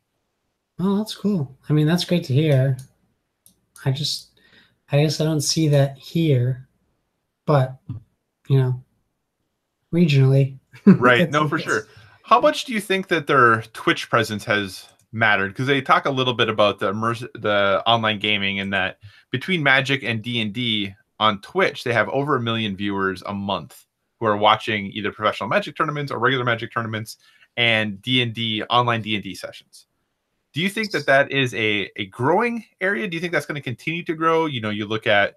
Oh, that's cool. I mean, that's great to hear. I guess I don't see that here, but you know, regionally. Right. No, for sure. How much do you think that their Twitch presence has mattered? Because they talk a little bit about the online gaming, and that between Magic and D&D on Twitch, they have over 1 million viewers a month who are watching either professional Magic tournaments or regular Magic tournaments and D&D online D&D sessions. Do you think that that is a growing area? Do you think that's going to continue to grow? You know, you look at,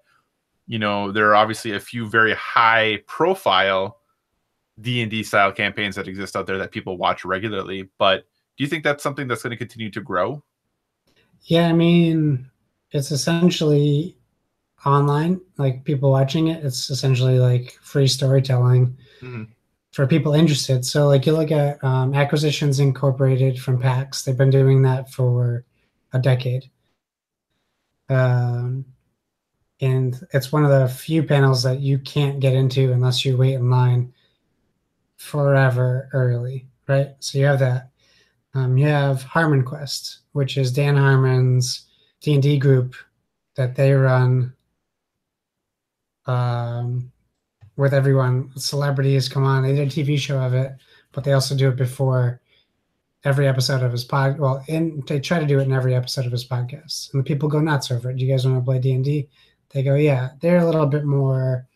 you know, there are obviously a few very high profile D&D style campaigns that exist out there that people watch regularly, but do you think that's something that's going to continue to grow? Yeah, I mean, it's essentially online, like people watching it. It's essentially like free storytelling for people interested. So like you look at Acquisitions Incorporated from PAX. They've been doing that for a decade. And it's one of the few panels that you can't get into unless you wait in line forever early, right? So you have that. You have Harmon Quest, which is Dan Harmon's D&D group that they run with everyone. Celebrities come on. They did a TV show of it, but they also do it before every episode of his pod. Well, they try to do it in every episode of his podcast. And the people go nuts over it. Do you guys want to play D&D? They go, yeah. They're a little bit more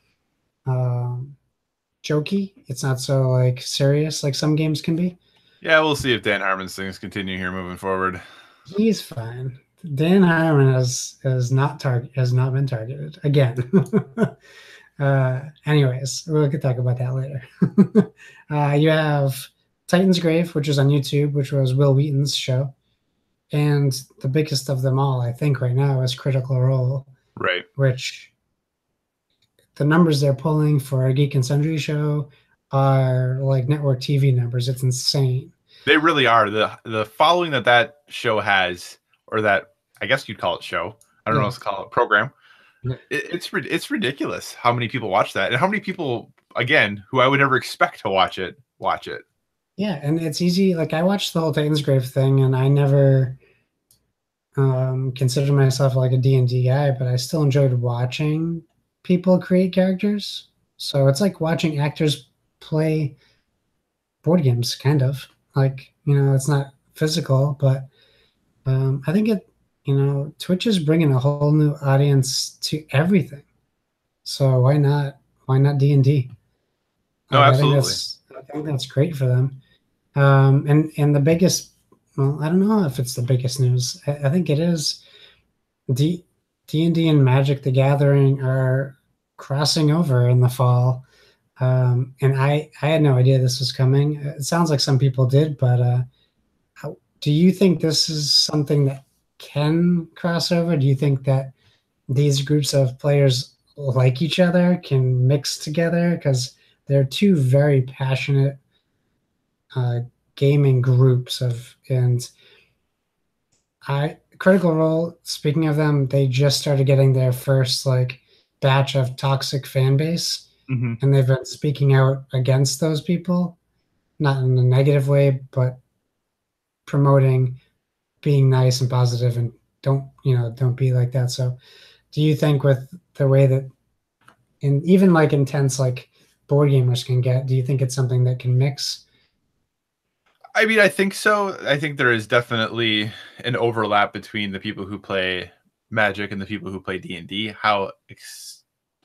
jokey. It's not so like serious like some games can be. Yeah, we'll see if Dan Harmon's things continue here moving forward. He's fine. Dan Harmon has not been targeted again. Anyways, we could talk about that later. You have Titan's Grave, which is on YouTube, which was Will Wheaton's show, and the biggest of them all, I think, right now is Critical Role, right? Which the numbers they're pulling for a Geek and Sundry show are like network TV numbers. It's insane. They really are. The following that show has, or that I guess you'd call it show. I don't know what to call it, program. Yeah. It's ridiculous how many people watch that, and how many people, again, who I would never expect to watch it. Yeah, and it's easy. Like I watched the whole Titan's Grave thing, and I never considered myself like a D&D guy, but I still enjoyed watching people create characters. So it's like watching actors play board games, kind of. Like, you know, it's not physical, but I think Twitch is bringing a whole new audience to everything. So why not D&D? No, absolutely. I think that's great for them. And the biggest, well, I don't know if it's the biggest news. I think it is. D&D and Magic the Gathering are crossing over in the fall. And I had no idea this was coming. It sounds like some people did, but do you think this is something that can cross over? Do you think that these groups of players like each other, can mix together? Because they're two very passionate gaming groups Critical Role, speaking of them, they just started getting their first like batch of toxic fan base. And they've been speaking out against those people. not in a negative way, but promoting being nice and positive and don't be like that. So do you think with the way that, and even like intense like board gamers can get, do you think it's something that can mix? I mean, I think so. I think there is definitely an overlap between the people who play Magic and the people who play D&D. How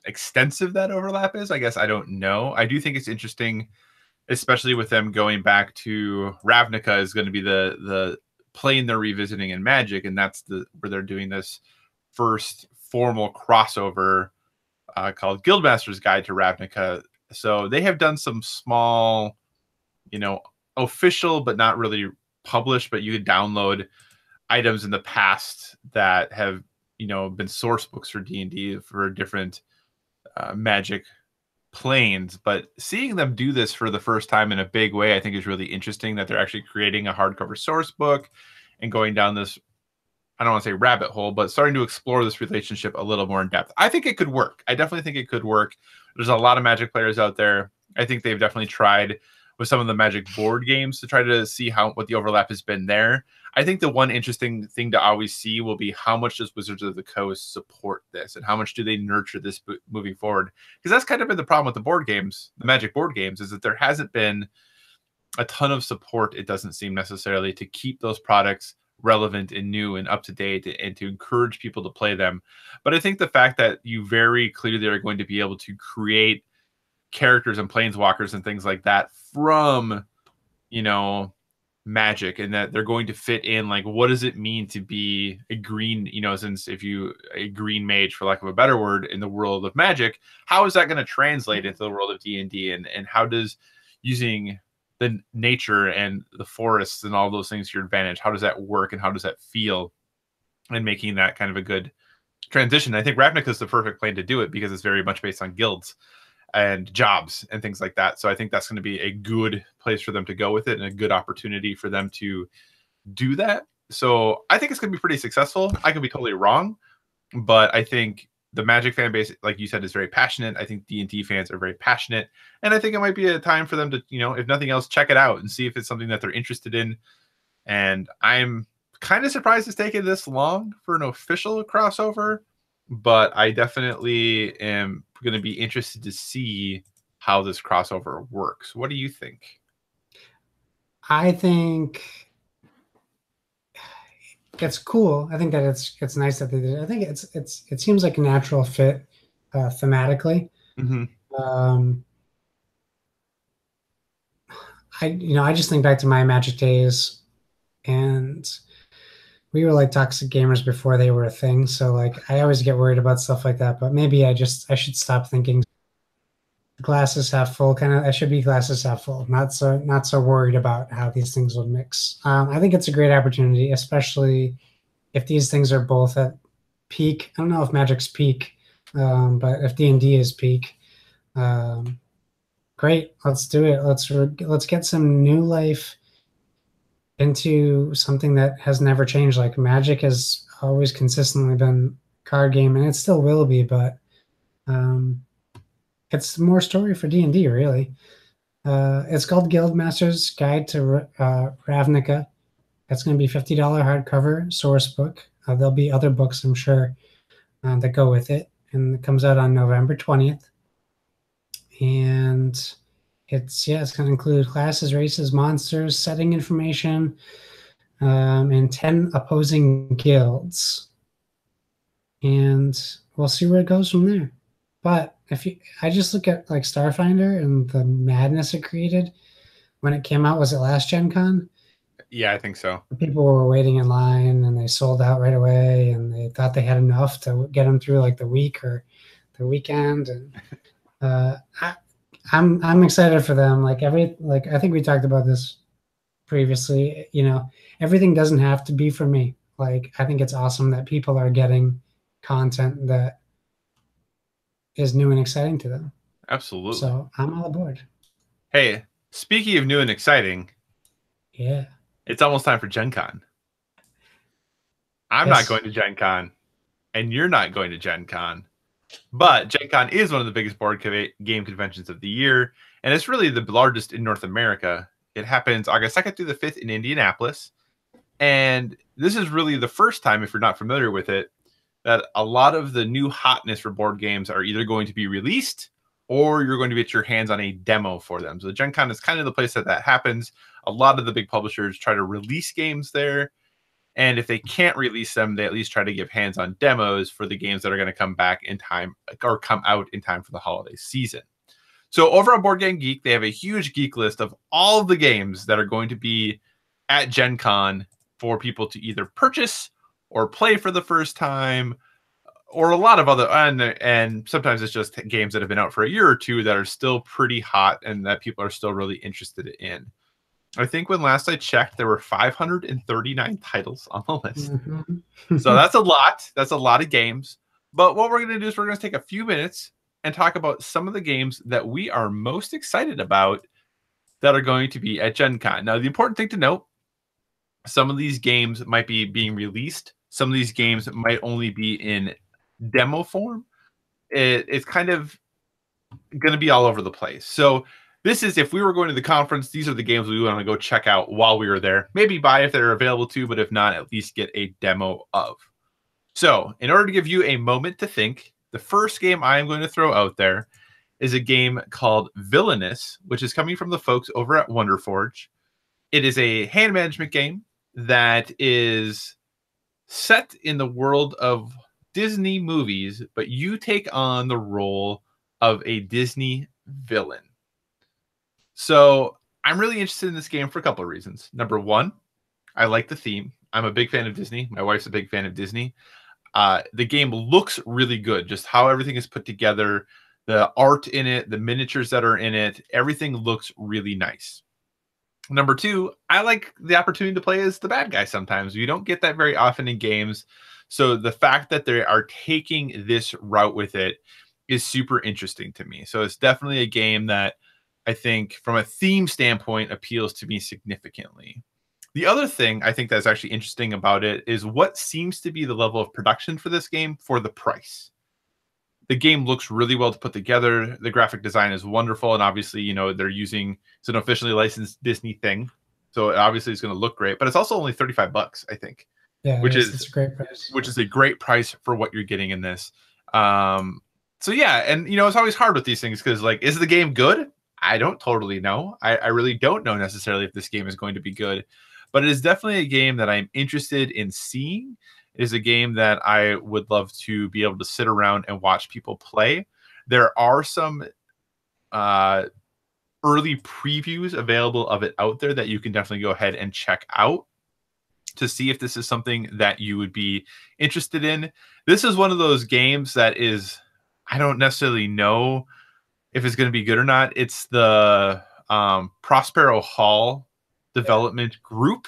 extensive that overlap is, I guess I don't know. I do think it's interesting, especially with them going back to Ravnica is going to be the plane they're revisiting in Magic, and that's where they're doing this first formal crossover called Guildmaster's Guide to Ravnica. So they have done some small, official but not really published, but you could download items in the past that have been source books for D&D for different Magic planes. But seeing them do this for the first time in a big way, I think is really interesting, that they're actually creating a hardcover source book and going down this, I don't want to say rabbit hole, but starting to explore this relationship a little more in depth. I think it could work. I definitely think it could work. There's a lot of Magic players out there. I think they've definitely tried with some of the Magic board games to try to see what the overlap has been there. I think the one interesting thing to always see will be how much does Wizards of the Coast support this, and how much do they nurture this moving forward? Because that's kind of been the problem with the board games, the Magic board games, is that there hasn't been a ton of support, it doesn't seem, necessarily to keep those products relevant and new and up to date, and to encourage people to play them. But I think the fact that you very clearly are going to be able to create characters and planeswalkers and things like that from Magic, and that they're going to fit in, like, what does it mean to be a green, since if you a green mage, for lack of a better word, in the world of Magic, how is that going to translate into the world of D&D, and how does using the nature and the forests and all those things to your advantage, how does that work, and how does that feel, and making that kind of a good transition. I think Ravnica is the perfect plane to do it, because it's very much based on guilds and jobs and things like that. So I think that's going to be a good place for them to go with it, and a good opportunity for them to do that. So I think it's going to be pretty successful. I could be totally wrong, but I think the Magic fan base, like you said, is very passionate. I think D&D fans are very passionate, and I think it might be a time for them to, if nothing else, check it out and see if it's something that they're interested in. And I'm kind of surprised it's taken this long for an official crossover, but I definitely am going to be interested to see how this crossover works. What do you think? I think it's cool. I think that it's nice that they did it. I think it seems like a natural fit thematically. I just think back to my Magic days, and we were like toxic gamers before they were a thing. So like I always get worried about stuff like that, but maybe I should stop thinking glasses half full. I should be glasses half full. Not so worried about how these things would mix. I think it's a great opportunity, especially if these things are both at peak. I don't know if Magic's peak, but if D&D is peak, great. Let's do it. Let's get some new life into something that has never changed. Like Magic has always consistently been card game, and it still will be, but it's more story for D&D, really. It's called Guildmaster's Guide to Ravnica. That's going to be $50 hardcover source book. There'll be other books, I'm sure, that go with it, and it comes out on November 20th. And it's going to include classes, races, monsters, setting information, and 10 opposing guilds. And we'll see where it goes from there. But I just look at like Starfinder and the madness it created when it came out. Was it last Gen Con? Yeah, I think so. People were waiting in line, and they sold out right away, and they thought they had enough to get them through like the week or the weekend. And I'm excited for them. I think we talked about this previously. Everything doesn't have to be for me. Like, I think it's awesome that people are getting content that is new and exciting to them. Absolutely. So I'm all aboard. Hey, speaking of new and exciting, yeah, it's almost time for Gen Con. I'm not going to Gen Con, and you're not going to Gen Con. But Gen Con is one of the biggest board game conventions of the year, and it's really the largest in North America. It happens August 2nd through the 5th in Indianapolis. And this is really the first time, if you're not familiar with it, that a lot of the new hotness for board games are either going to be released or you're going to get your hands on a demo for them. So Gen Con is kind of the place that happens. A lot of the big publishers try to release games there. And if they can't release them, they at least try to give hands-on demos for the games that are going to come back in time or come out in time for the holiday season. So over on Board Game Geek, they have a huge geek list of all of the games that are going to be at Gen Con for people to either purchase or play for the first time, or a lot of other, and sometimes it's just games that have been out for a year or two that are still pretty hot and that people are still really interested in. I think when last I checked, there were 539 titles on the list. So that's a lot. That's a lot of games. But what we're going to do is we're going to take a few minutes and talk about some of the games that we are most excited about that are going to be at Gen Con. Now, the important thing to note, some of these games might be being released. Some of these games might only be in demo form. It's kind of going to be all over the place. So this is, if we were going to the conference, these are the games we want to go check out while we were there. Maybe buy if they're available to, but if not, at least get a demo of. So in order to give you a moment to think, the first game I am going to throw out there is a game called Villainous, which is coming from the folks over at Wonderforge. It is a hand management game that is set in the world of Disney movies, but you take on the role of a Disney villain. So I'm really interested in this game for a couple of reasons. Number one, I like the theme. I'm a big fan of Disney. My wife's a big fan of Disney. The game looks really good. Just how everything is put together, the art in it, the miniatures that are in it, everything looks really nice. Number two, I like the opportunity to play as the bad guy sometimes. You don't get that very often in games. So the fact that they are taking this route with it is super interesting to me. So it's definitely a game that I think from a theme standpoint appeals to me significantly. The other thing I think that's actually interesting about it is what seems to be the level of production for this game for the price. The game looks really well put together. The graphic design is wonderful. And obviously, you know, they're using, it's an officially licensed Disney thing. So obviously it's going to look great, but it's also only $35, I think. Yeah, it's a great price. Which is a great price for what you're getting in this. So yeah, and you know, it's always hard with these things because, like, is the game good? I don't totally know. I really don't know necessarily if this game is going to be good, but it is definitely a game that I'm interested in seeing. It is a game that I would love to be able to sit around and watch people play. There are some early previews available of it out there that you can definitely go ahead and check out to see if this is something that you would be interested in. This is one of those games that is, I don't necessarily know if it's going to be good or not. It's the Prospero Hall development group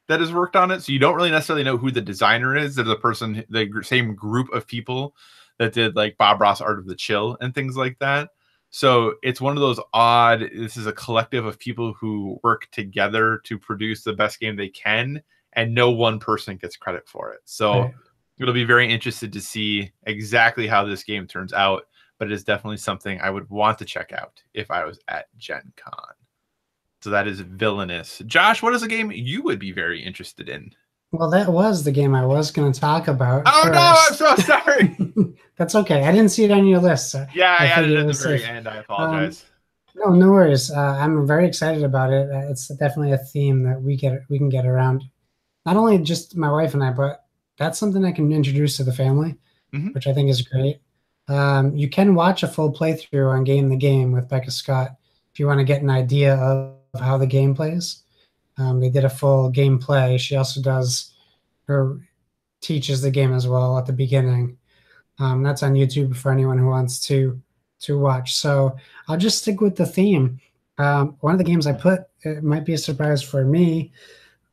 that has worked on it. So you don't really necessarily know who the designer is. They're the person, the same group of people that did like Bob Ross Art of the Chill and things like that. So it's one of those odd, this is a collective of people who work together to produce the best game they can, and no one person gets credit for it. So it'll be very interested to see exactly how this game turns out, but it is definitely something I would want to check out if I was at Gen Con. So that is Villainous. Josh, what is a game you would be very interested in? Well, that was the game I was going to talk about. Oh, first. No, I'm so sorry. That's okay. I didn't see it on your list. So yeah, I added it at the very end. I apologize. No worries. I'm very excited about it. It's definitely a theme that we can get around. Not only just my wife and I, but that's something I can introduce to the family, which I think is great. You can watch a full playthrough on Game the Game with Becca Scott if you want to get an idea of how the game plays. They did a full gameplay. She also teaches the game as well at the beginning. That's on YouTube for anyone who wants to watch. So I'll just stick with the theme. One of the games I put, it might be a surprise for me,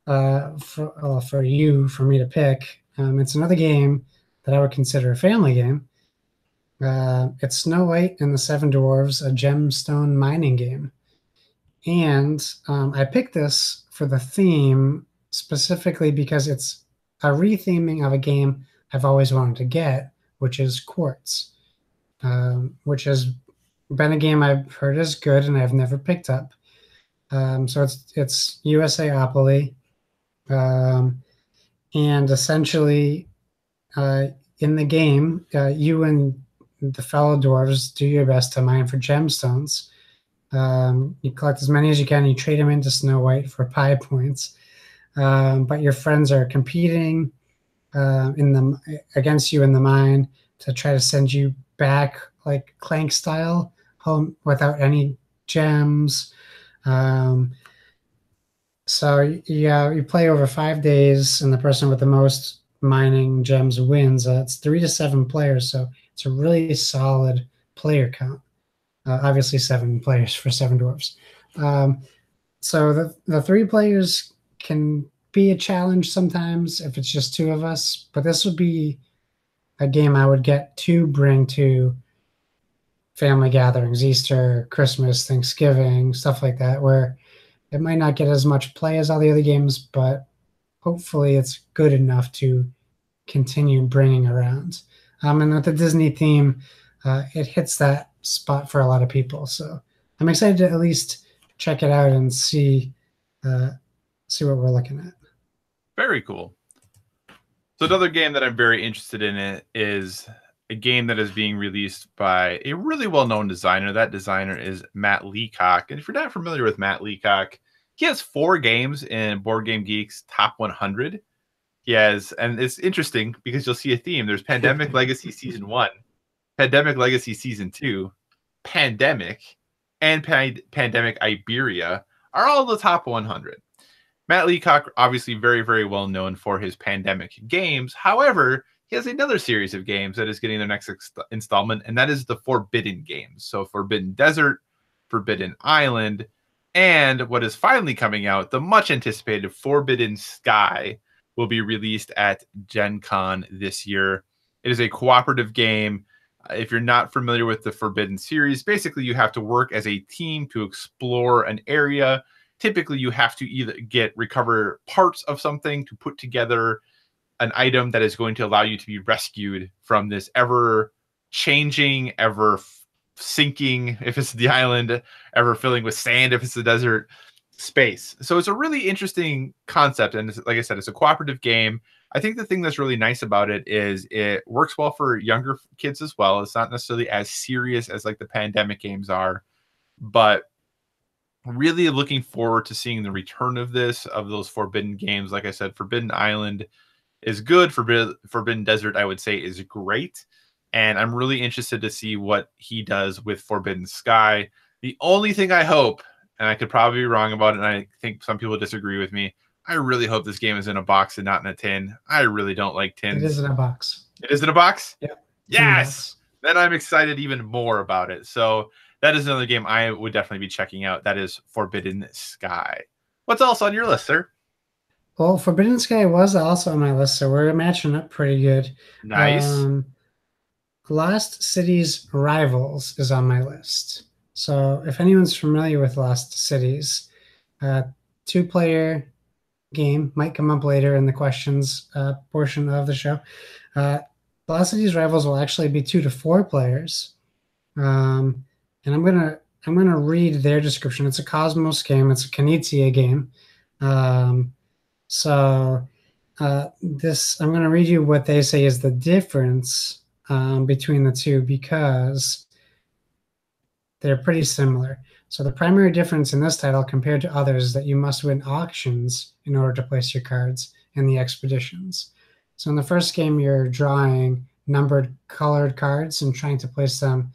for me to pick. It's another game that I would consider a family game. It's Snow White and the Seven Dwarves, a gemstone mining game. And I picked this for the theme specifically because it's a retheming of a game I've always wanted to get, which is Quartz, which has been a game I've heard is good and I've never picked up. So it's USAopoly, and essentially in the game, you and the fellow dwarves do your best to mine for gemstones. You collect as many as you can. You trade them into Snow White for pie points, but your friends are competing against you in the mine to try to send you back like Clank style home without any gems. So yeah, you play over 5 days, and the person with the most mining gems wins. It's 3 to 7 players, so it's a really solid player count. Obviously, 7 players for 7 dwarves. So the 3 players can be a challenge sometimes if it's just 2 of us, but this would be a game I would get to bring to family gatherings, Easter, Christmas, Thanksgiving, stuff like that, where it might not get as much play as all the other games, but hopefully it's good enough to continue bringing around. And with the Disney theme, it hits that spot for a lot of people. So I'm excited to at least check it out and see what we're looking at. Very cool. So another game that I'm very interested in it is a game that is being released by a really well-known designer. That designer is Matt Leacock. And if you're not familiar with Matt Leacock, he has 4 games in Board Game Geek's top 100. He has, and it's interesting because you'll see a theme. There's Pandemic Legacy Season 1, Pandemic Legacy Season 2, Pandemic, and Pandemic Iberia are all in the top 100. Matt Leacock, obviously very, very well known for his Pandemic games. However, he has another series of games that is getting their next installment, and that is the Forbidden games. So Forbidden Desert, Forbidden Island, and what is finally coming out, the much anticipated Forbidden Sky, will be released at Gen Con this year. It is a cooperative game. If you're not familiar with the Forbidden series, basically you have to work as a team to explore an area. Typically, you have to either recover parts of something to put together an item that is going to allow you to be rescued from this ever-changing, ever-sinking, if it's the island, ever-filling with sand, if it's the desert, space. So it's a really interesting concept, and like I said, it's a cooperative game. I think the thing that's really nice about it is it works well for younger kids as well. It's not necessarily as serious as like the Pandemic games are, but really looking forward to seeing the return of those Forbidden games. Like I said, Forbidden Island is good. Forbidden Desert, I would say, is great. And I'm really interested to see what he does with Forbidden Sky. The only thing I hope, and I could probably be wrong about it, and I think some people disagree with me, I really hope this game is in a box and not in a tin. I really don't like tins. It is in a box. It is in a box? Yeah. Yes! Then I'm excited even more about it. So that is another game I would definitely be checking out. That is Forbidden Sky. What's else on your list, sir? Well, Forbidden Sky was also on my list, so we're matching up pretty good. Nice. Lost Cities Rivals is on my list. So if anyone's familiar with Lost Cities, 2-player game might come up later in the questions portion of the show. Lost Cities Rivals will actually be 2 to 4 players. And I'm gonna read their description. It's a Cosmos game. It's a Knizia game. So I'm gonna read you what they say is the difference between the two, because they're pretty similar. So the primary difference in this title compared to others is that you must win auctions in order to place your cards in the expeditions. So in the first game, you're drawing numbered colored cards and trying to place them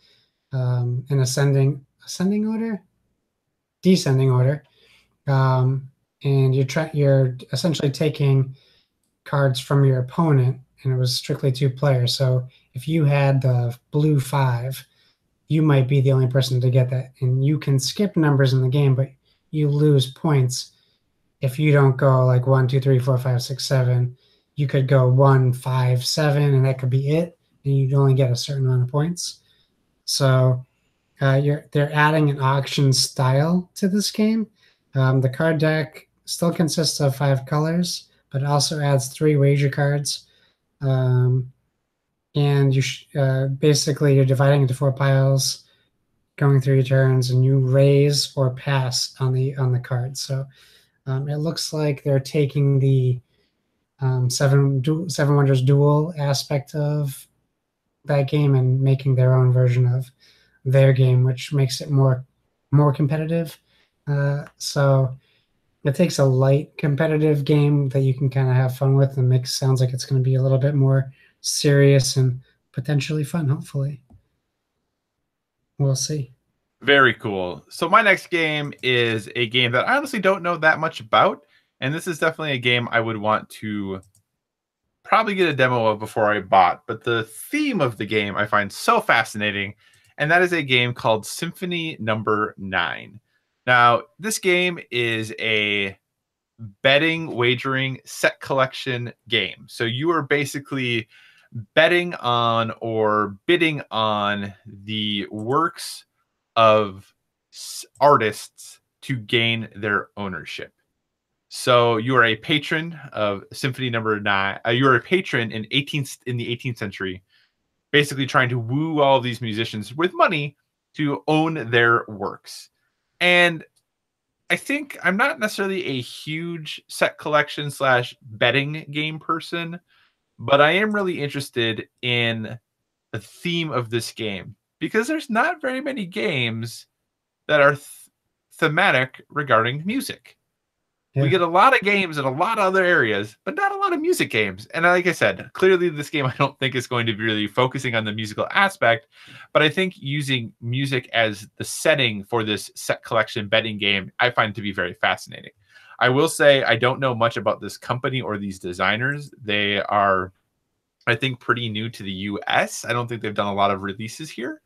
in descending order, and you're essentially taking cards from your opponent, and it was strictly 2 players. So if you had the blue 5, you might be the only person to get that, and you can skip numbers in the game, but you lose points if you don't go like 1, 2, 3, 4, 5, 6, 7. You could go 1, 5, 7, and that could be it, and you'd only get a certain amount of points. So they're adding an auction style to this game. The card deck still consists of 5 colors, but it also adds 3 wager cards. And basically you're dividing into 4 piles. going through your turns, and you raise or pass on the card. So it looks like they're taking the Seven Wonders Duel aspect of that game and making their own version of their game, which makes it more competitive. So it takes a light competitive game that you can kind of have fun with, and sounds like it's going to be a little bit more serious and potentially fun. Hopefully, we'll see. Very cool. So my next game is a game that I honestly don't know that much about, and this is definitely a game I would want to probably get a demo of before I bought. But the theme of the game I find so fascinating, and that is a game called Symphony Number 9. Now, this game is a betting wagering set collection game. So you are basically betting on or bidding on the works of artists to gain their ownership. So you are a patron of Symphony Number 9. You are a patron in the 18th century, basically trying to woo all of these musicians with money to own their works. And I think I'm not necessarily a huge set collection / betting game person, but I am really interested in the theme of this game because there's not very many games that are thematic regarding music. Yeah. We get a lot of games in a lot of other areas, but not a lot of music games. And like I said, clearly this game I don't think is going to be really focusing on the musical aspect, but I think using music as the setting for this set collection betting game, I find to be very fascinating. I will say I don't know much about this company or these designers. They are, I think, pretty new to the US. I don't think they've done a lot of releases here.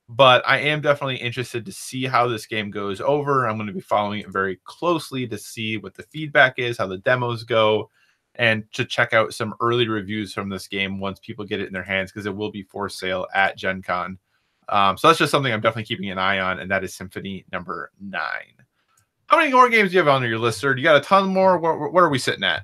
But I am definitely interested to see how this game goes over. I'm going to be following it very closely to see what the feedback is, how the demos go, and to check out some early reviews from this game once people get it in their hands, because it will be for sale at Gen Con. So that's just something I'm definitely keeping an eye on, and that is Symphony Number 9. How many more games do you have on your list, sir? Do you got a ton more? What are we sitting at?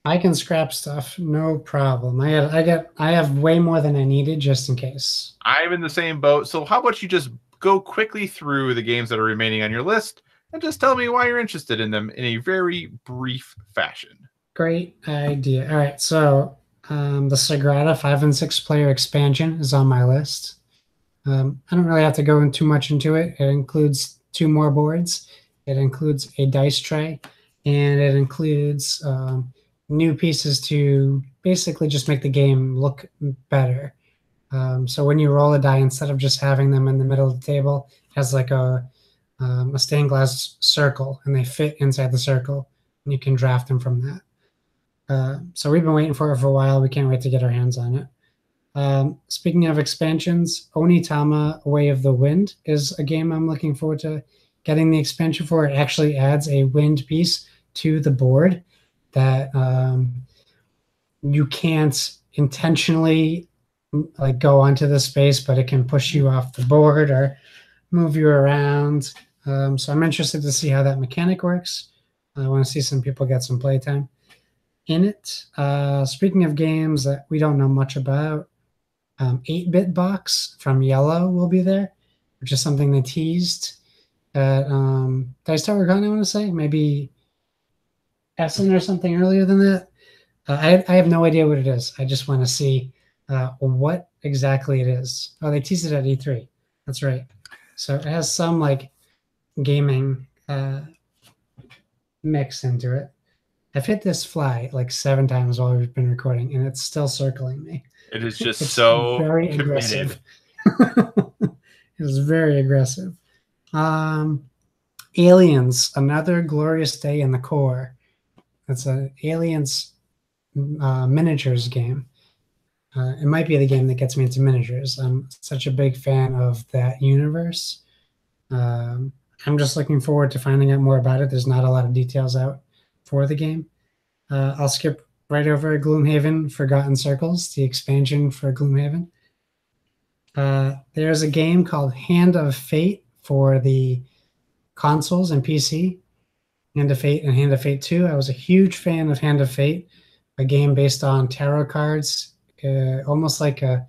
I can scrap stuff, no problem. I have way more than I needed just in case. I'm in the same boat. So how about you just go quickly through the games that are remaining on your list and just tell me why you're interested in them in a very brief fashion. Great idea. All right, so the Sagrada 5 and 6 player expansion is on my list. I don't really have to go in too much into it. It includes 2 more boards. It includes a dice tray, and it includes new pieces to basically just make the game look better. So when you roll a die, instead of just having them in the middle of the table, it has like a stained glass circle, and they fit inside the circle, and you can draft them from that. So we've been waiting for it for a while. We can't wait to get our hands on it. Speaking of expansions, Onitama Way of the Wind is a game I'm looking forward to getting the expansion for. It actually adds a wind piece to the board that you can't intentionally like go onto the space, but it can push you off the board or move you around. So I'm interested to see how that mechanic works. I want to see some people get some playtime in it. Speaking of games that we don't know much about, 8-Bit Box from Yellow will be there, which is something they teased at Dice Tower Con, I want to say. Maybe Essen or something earlier than that. I have no idea what it is. I just want to see what exactly it is. Oh, they teased it at E3. That's right. So it has some like gaming mix into it. I've hit this fly like 7 times while we've been recording, and it's still circling me. It is just so very committed. Aggressive. It was very aggressive. Aliens, Another Glorious Day in the Core. It's an Aliens miniatures game. It might be the game that gets me into miniatures. I'm such a big fan of that universe. I'm just looking forward to finding out more about it. There's not a lot of details out for the game. I'll skip right over Gloomhaven Forgotten Circles, the expansion for Gloomhaven. There's a game called Hand of Fate for the consoles and PC. Hand of Fate and Hand of Fate 2. I was a huge fan of Hand of Fate, a game based on tarot cards, almost like a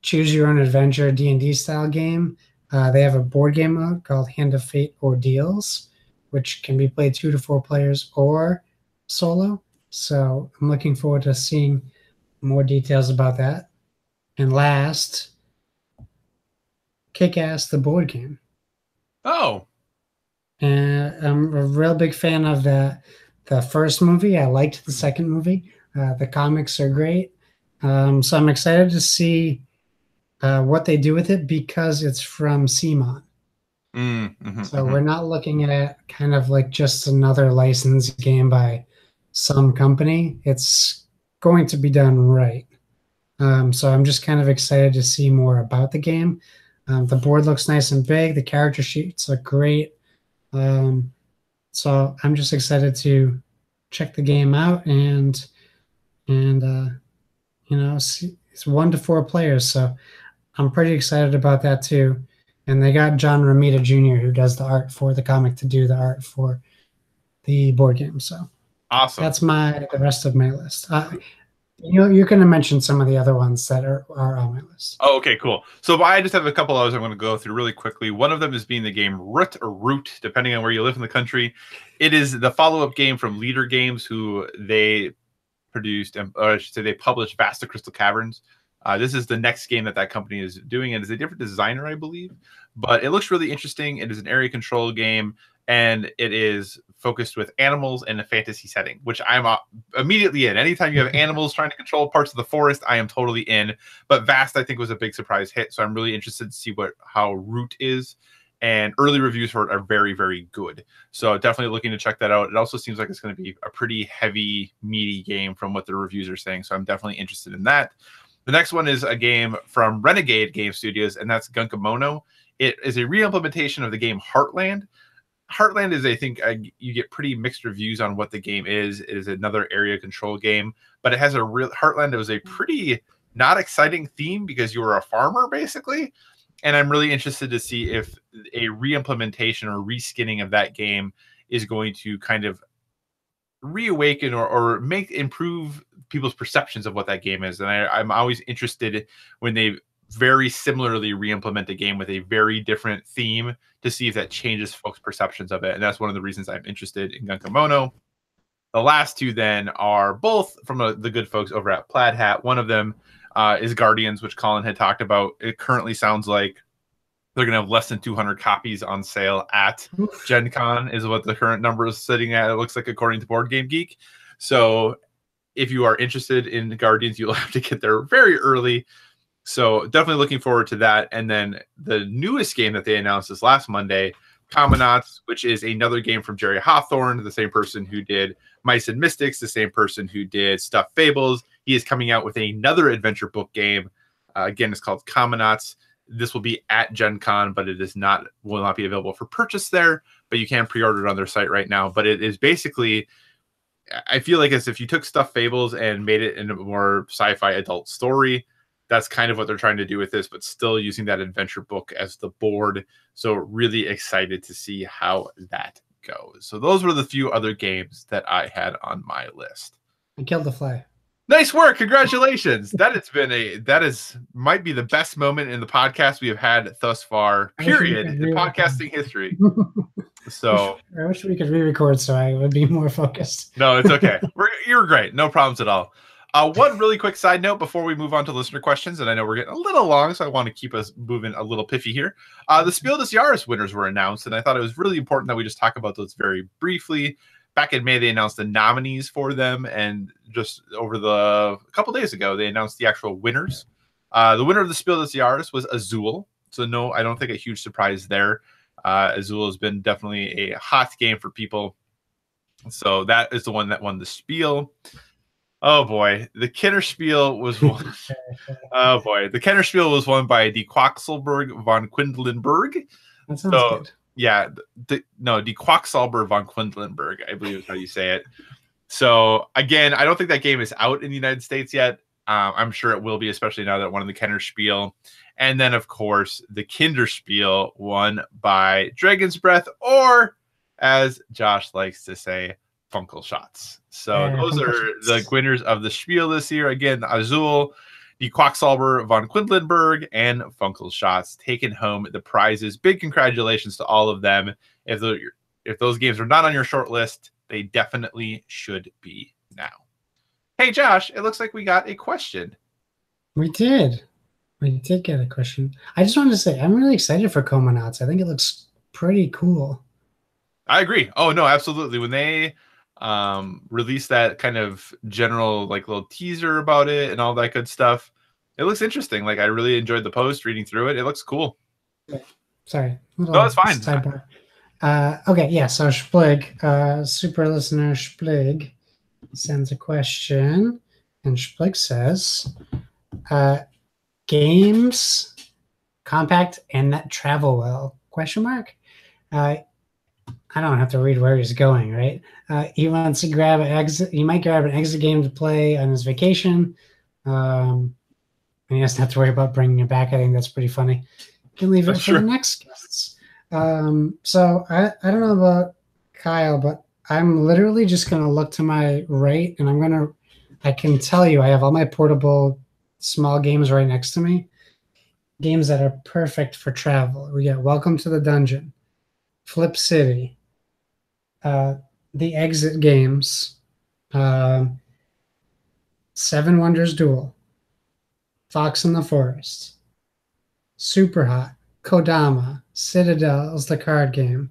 choose your own adventure D&D style game They have a board game mode called Hand of Fate Ordeals, which can be played 2 to 4 players or solo. So I'm looking forward to seeing more details about that. And last, Kick-Ass, the board game. Oh. And I'm a real big fan of the first movie. I liked the second movie. The comics are great. So I'm excited to see what they do with it because it's from CMON. So we're not looking at kind of like just another licensed game by some company. It's going to be done right. So I'm just kind of excited to see more about the game. The board looks nice and big. The character sheets are great. So I'm just excited to check the game out and see, it's 1 to 4 players. So I'm pretty excited about that too. And they got John Romita Jr., who does the art for the comic, to do the art for the board game. So awesome. That's the rest of my list. You're going to mention some of the other ones that are on my list. Oh, okay, cool. So I just have a couple others I'm going to go through really quickly. One of them is being the game Root, depending on where you live in the country. It is the follow-up game from Leader Games, who they produced, or I should say they published Vasta Crystal Caverns. This is the next game that company is doing. It is a different designer, I believe, but it looks really interesting. It is an area control game, and it is focused with animals in a fantasy setting, which I'm immediately in. Anytime you have animals trying to control parts of the forest, I am totally in. But Vast, I think, was a big surprise hit, so I'm really interested to see how Root is. And early reviews for it are very, very good. So definitely looking to check that out. It also seems like it's going to be a pretty heavy, meaty game from what the reviews are saying. So I'm definitely interested in that. The next one is a game from Renegade Game Studios, and that's Gunkamono. It is a re-implementation of the game Heartland. Heartland is, I think, you get pretty mixed reviews on what the game is. It is another area control game, but it has a real Heartland. It was a pretty not exciting theme because you were a farmer, basically. And I'm really interested to see if a re-implementation or reskinning of that game is going to kind of reawaken or improve people's perceptions of what that game is. And I'm always interested when they very similarly re-implement a game with a very different theme to see if that changes folks' perceptions of it. And that's one of the reasons I'm interested in Gunkamono. The last two then are both from the good folks over at Plaid Hat. One of them is Guardians, which Colin had talked about. It currently sounds like they're going to have less than 200 copies on sale at Gen Con is what the current number is sitting at. It looks like, according to Board Game Geek. So if you are interested in Guardians, you'll have to get there very early. So definitely looking forward to that. And then the newest game that they announced this last Monday, Commonnauts, which is another game from Jerry Hawthorne, the same person who did Mice and Mystics, the same person who did Stuffed Fables. He is coming out with another adventure book game. Again, it's called Commonnauts. This will be at Gen Con, but it will not be available for purchase there, but you can pre-order it on their site right now. But it is basically, I feel like as if you took Stuffed Fables and made it into a more sci-fi adult story. That's kind of what they're trying to do with this, but still using that adventure book as the board. So really excited to see how that goes. So those were the few other games that I had on my list. I killed the fly. Nice work. Congratulations. That might be the best moment in the podcast we have had thus far, period, in podcasting history. So I wish we could re-record so I would be more focused. No, it's okay. You're great. No problems at all. One really quick side note before we move on to listener questions, and I know we're getting a little long, so I want to keep us moving a little piffy here. The Spiel des Jahres winners were announced, and I thought it was really important that we just talk about those very briefly. Back in May, they announced the nominees for them, and just over a couple days ago, they announced the actual winners. The winner of the Spiel des Jahres was Azul, so no, I don't think a huge surprise there. Azul has been definitely a hot game for people, so that is the one that won the Spiel. Oh boy, the Kennerspiel was won. Oh boy, the Kennerspiel was won by Die Quacksalber von Quedlinburg. That sounds good. Yeah, Die Quacksalber von Quedlinburg, I believe is how you say it. So again, I don't think that game is out in the United States yet. I'm sure it will be, especially now that it won the Kennerspiel. And then, of course, the Kinderspiel won by Dragon's Breath, or as Josh likes to say, Funkel Shots. So those are the winners of the Spiel this year. Again, Azul, The Quacksalber von Quedlinburg and Funkelschatz taking home the prizes. Big congratulations to all of them. If those games are not on your short list, they definitely should be now. Hey, Josh, it looks like we got a question. We did. We did get a question. I just wanted to say, I'm really excited for Comanauts. I think it looks pretty cool. I agree. Oh, no, absolutely. When they released that kind of general, like, little teaser about it and all that good stuff, it looks interesting. Like, I really enjoyed the post, reading through it. It looks cool. Sorry. No, it's fine. Sidebar. Okay, yeah, so Splig, super listener Splig, sends a question, and Splig says, games compact and that travel well, question mark? I don't have to read where he's going, right? He wants to grab an exit. He might grab an exit game to play on his vacation. And he doesn't have to worry about bringing it back. I think that's pretty funny. You can leave it for the next guests. So I don't know about Kyle, but I'm literally just going to look to my right, and I can tell you I have all my portable small games right next to me. Games that are perfect for travel. We got Welcome to the Dungeon, Flip City, the Exit games, Seven Wonders Duel, Fox in the Forest, Super Hot, Kodama, Citadel's the card game,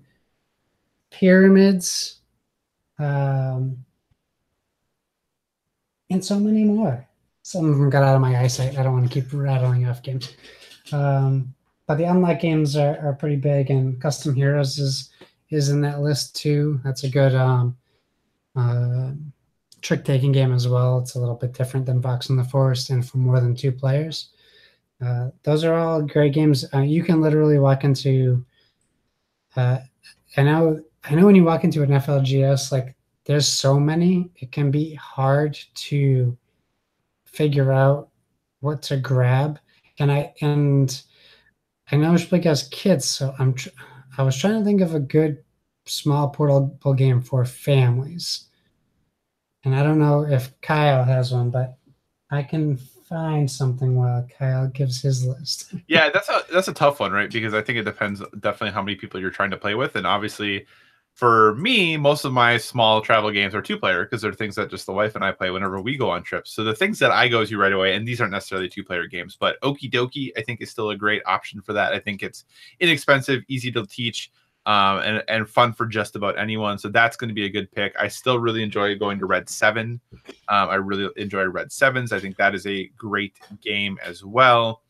Pyramids, and so many more. Some of them got out of my eyesight. I don't want to keep rattling off games. But the unlock games are pretty big, and Custom Heroes is in that list too. That's a good trick-taking game as well. It's a little bit different than Fox in the Forest and for more than 2 players. Those are all great games. You can literally walk into I know when you walk into an FLGS, like, there's so many, it can be hard to figure out what to grab. And I know Splik has kids, so I was trying to think of a good small portable game for families. And I don't know if Kyle has one, but I can find something while Kyle gives his list. Yeah, that's a tough one, right? Because I think it depends definitely how many people you're trying to play with. And obviously, for me, most of my small travel games are 2-player because they're things that just the wife and I play whenever we go on trips. So the things that I go to right away, and these aren't necessarily 2-player games, but Okie Dokie, I think, is still a great option for that. I think it's inexpensive, easy to teach, and fun for just about anyone. So that's going to be a good pick. I still really enjoy going to Red 7. I really enjoy Red 7s. I think that is a great game as well.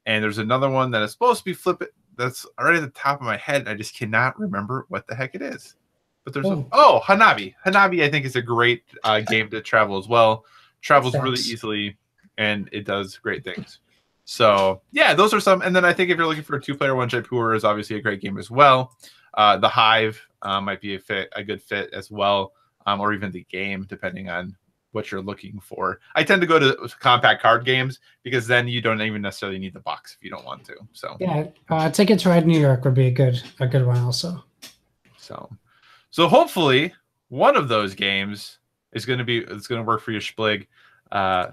And there's another one that is supposed to be Flip It. That's right at the top of my head. I just cannot remember what the heck it is. But there's Hanabi. Hanabi, I think, is a great game to travel as well. Travels really easily, and it does great things. So yeah, those are some. And then I think if you're looking for a 2-player one, Jaipur is obviously a great game as well. The Hive might be a good fit as well, or even the game, depending on what you're looking for. I tend to go to compact card games because then you don't even necessarily need the box if you don't want to. So yeah, Ticket to Ride New York would be a good one also. So hopefully one of those games is going to work for you, Splig.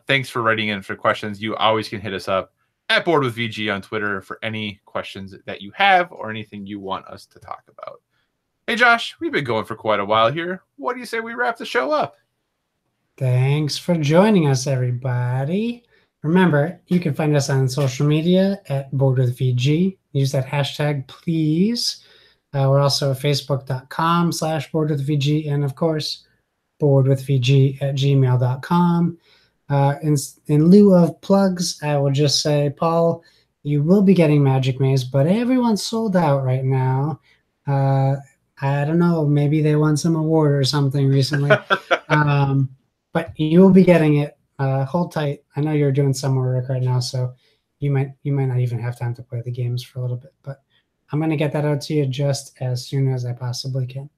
Thanks for writing in for questions. You always can hit us up at Board with VG on Twitter for any questions that you have or anything you want us to talk about. Hey, Josh, we've been going for quite a while here. What do you say we wrap the show up? Thanks for joining us, everybody. Remember, you can find us on social media at Board with VG. Use that hashtag, please. We're also at facebook.com/boardwithvg, and of course, boardwithvg@gmail.com. In lieu of plugs, I will just say, Paul, you will be getting Magic Maze, but everyone's sold out right now. I don't know, maybe they won some award or something recently. But you will be getting it. Hold tight. I know you're doing summer work right now, so you might not even have time to play the games for a little bit. But I'm going to get that out to you just as soon as I possibly can.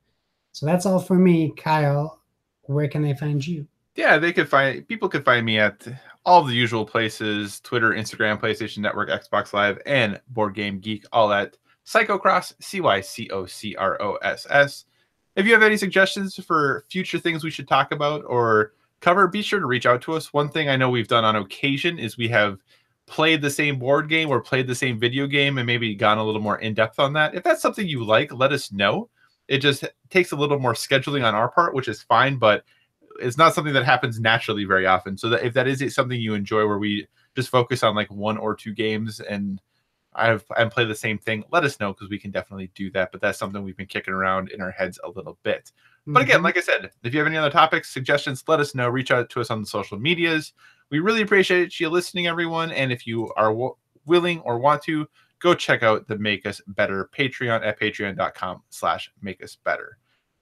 So that's all for me. Kyle, where can they find you? Yeah, people could find me at all the usual places: Twitter, Instagram, PlayStation Network, Xbox Live, and Board Game Geek, all at Psychocross, CYCOCROSS. If you have any suggestions for future things we should talk about, or cover, be sure to reach out to us. One thing I know we've done on occasion is we have played the same board game or played the same video game and maybe gone a little more in depth on that. If that's something you like, let us know. It just takes a little more scheduling on our part, which is fine, but it's not something that happens naturally very often. So that if that is something you enjoy where we just focus on like 1 or 2 games and play the same thing, let us know, because we can definitely do that. But that's something we've been kicking around in our heads a little bit. But again, like I said, if you have any other topics, suggestions, let us know. Reach out to us on the social medias. We really appreciate you listening, everyone. And if you are willing or want to, go check out the Make Us Better Patreon at patreon.com/makeusbetter.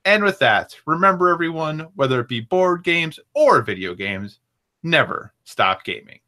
And with that, remember, everyone, whether it be board games or video games, never stop gaming.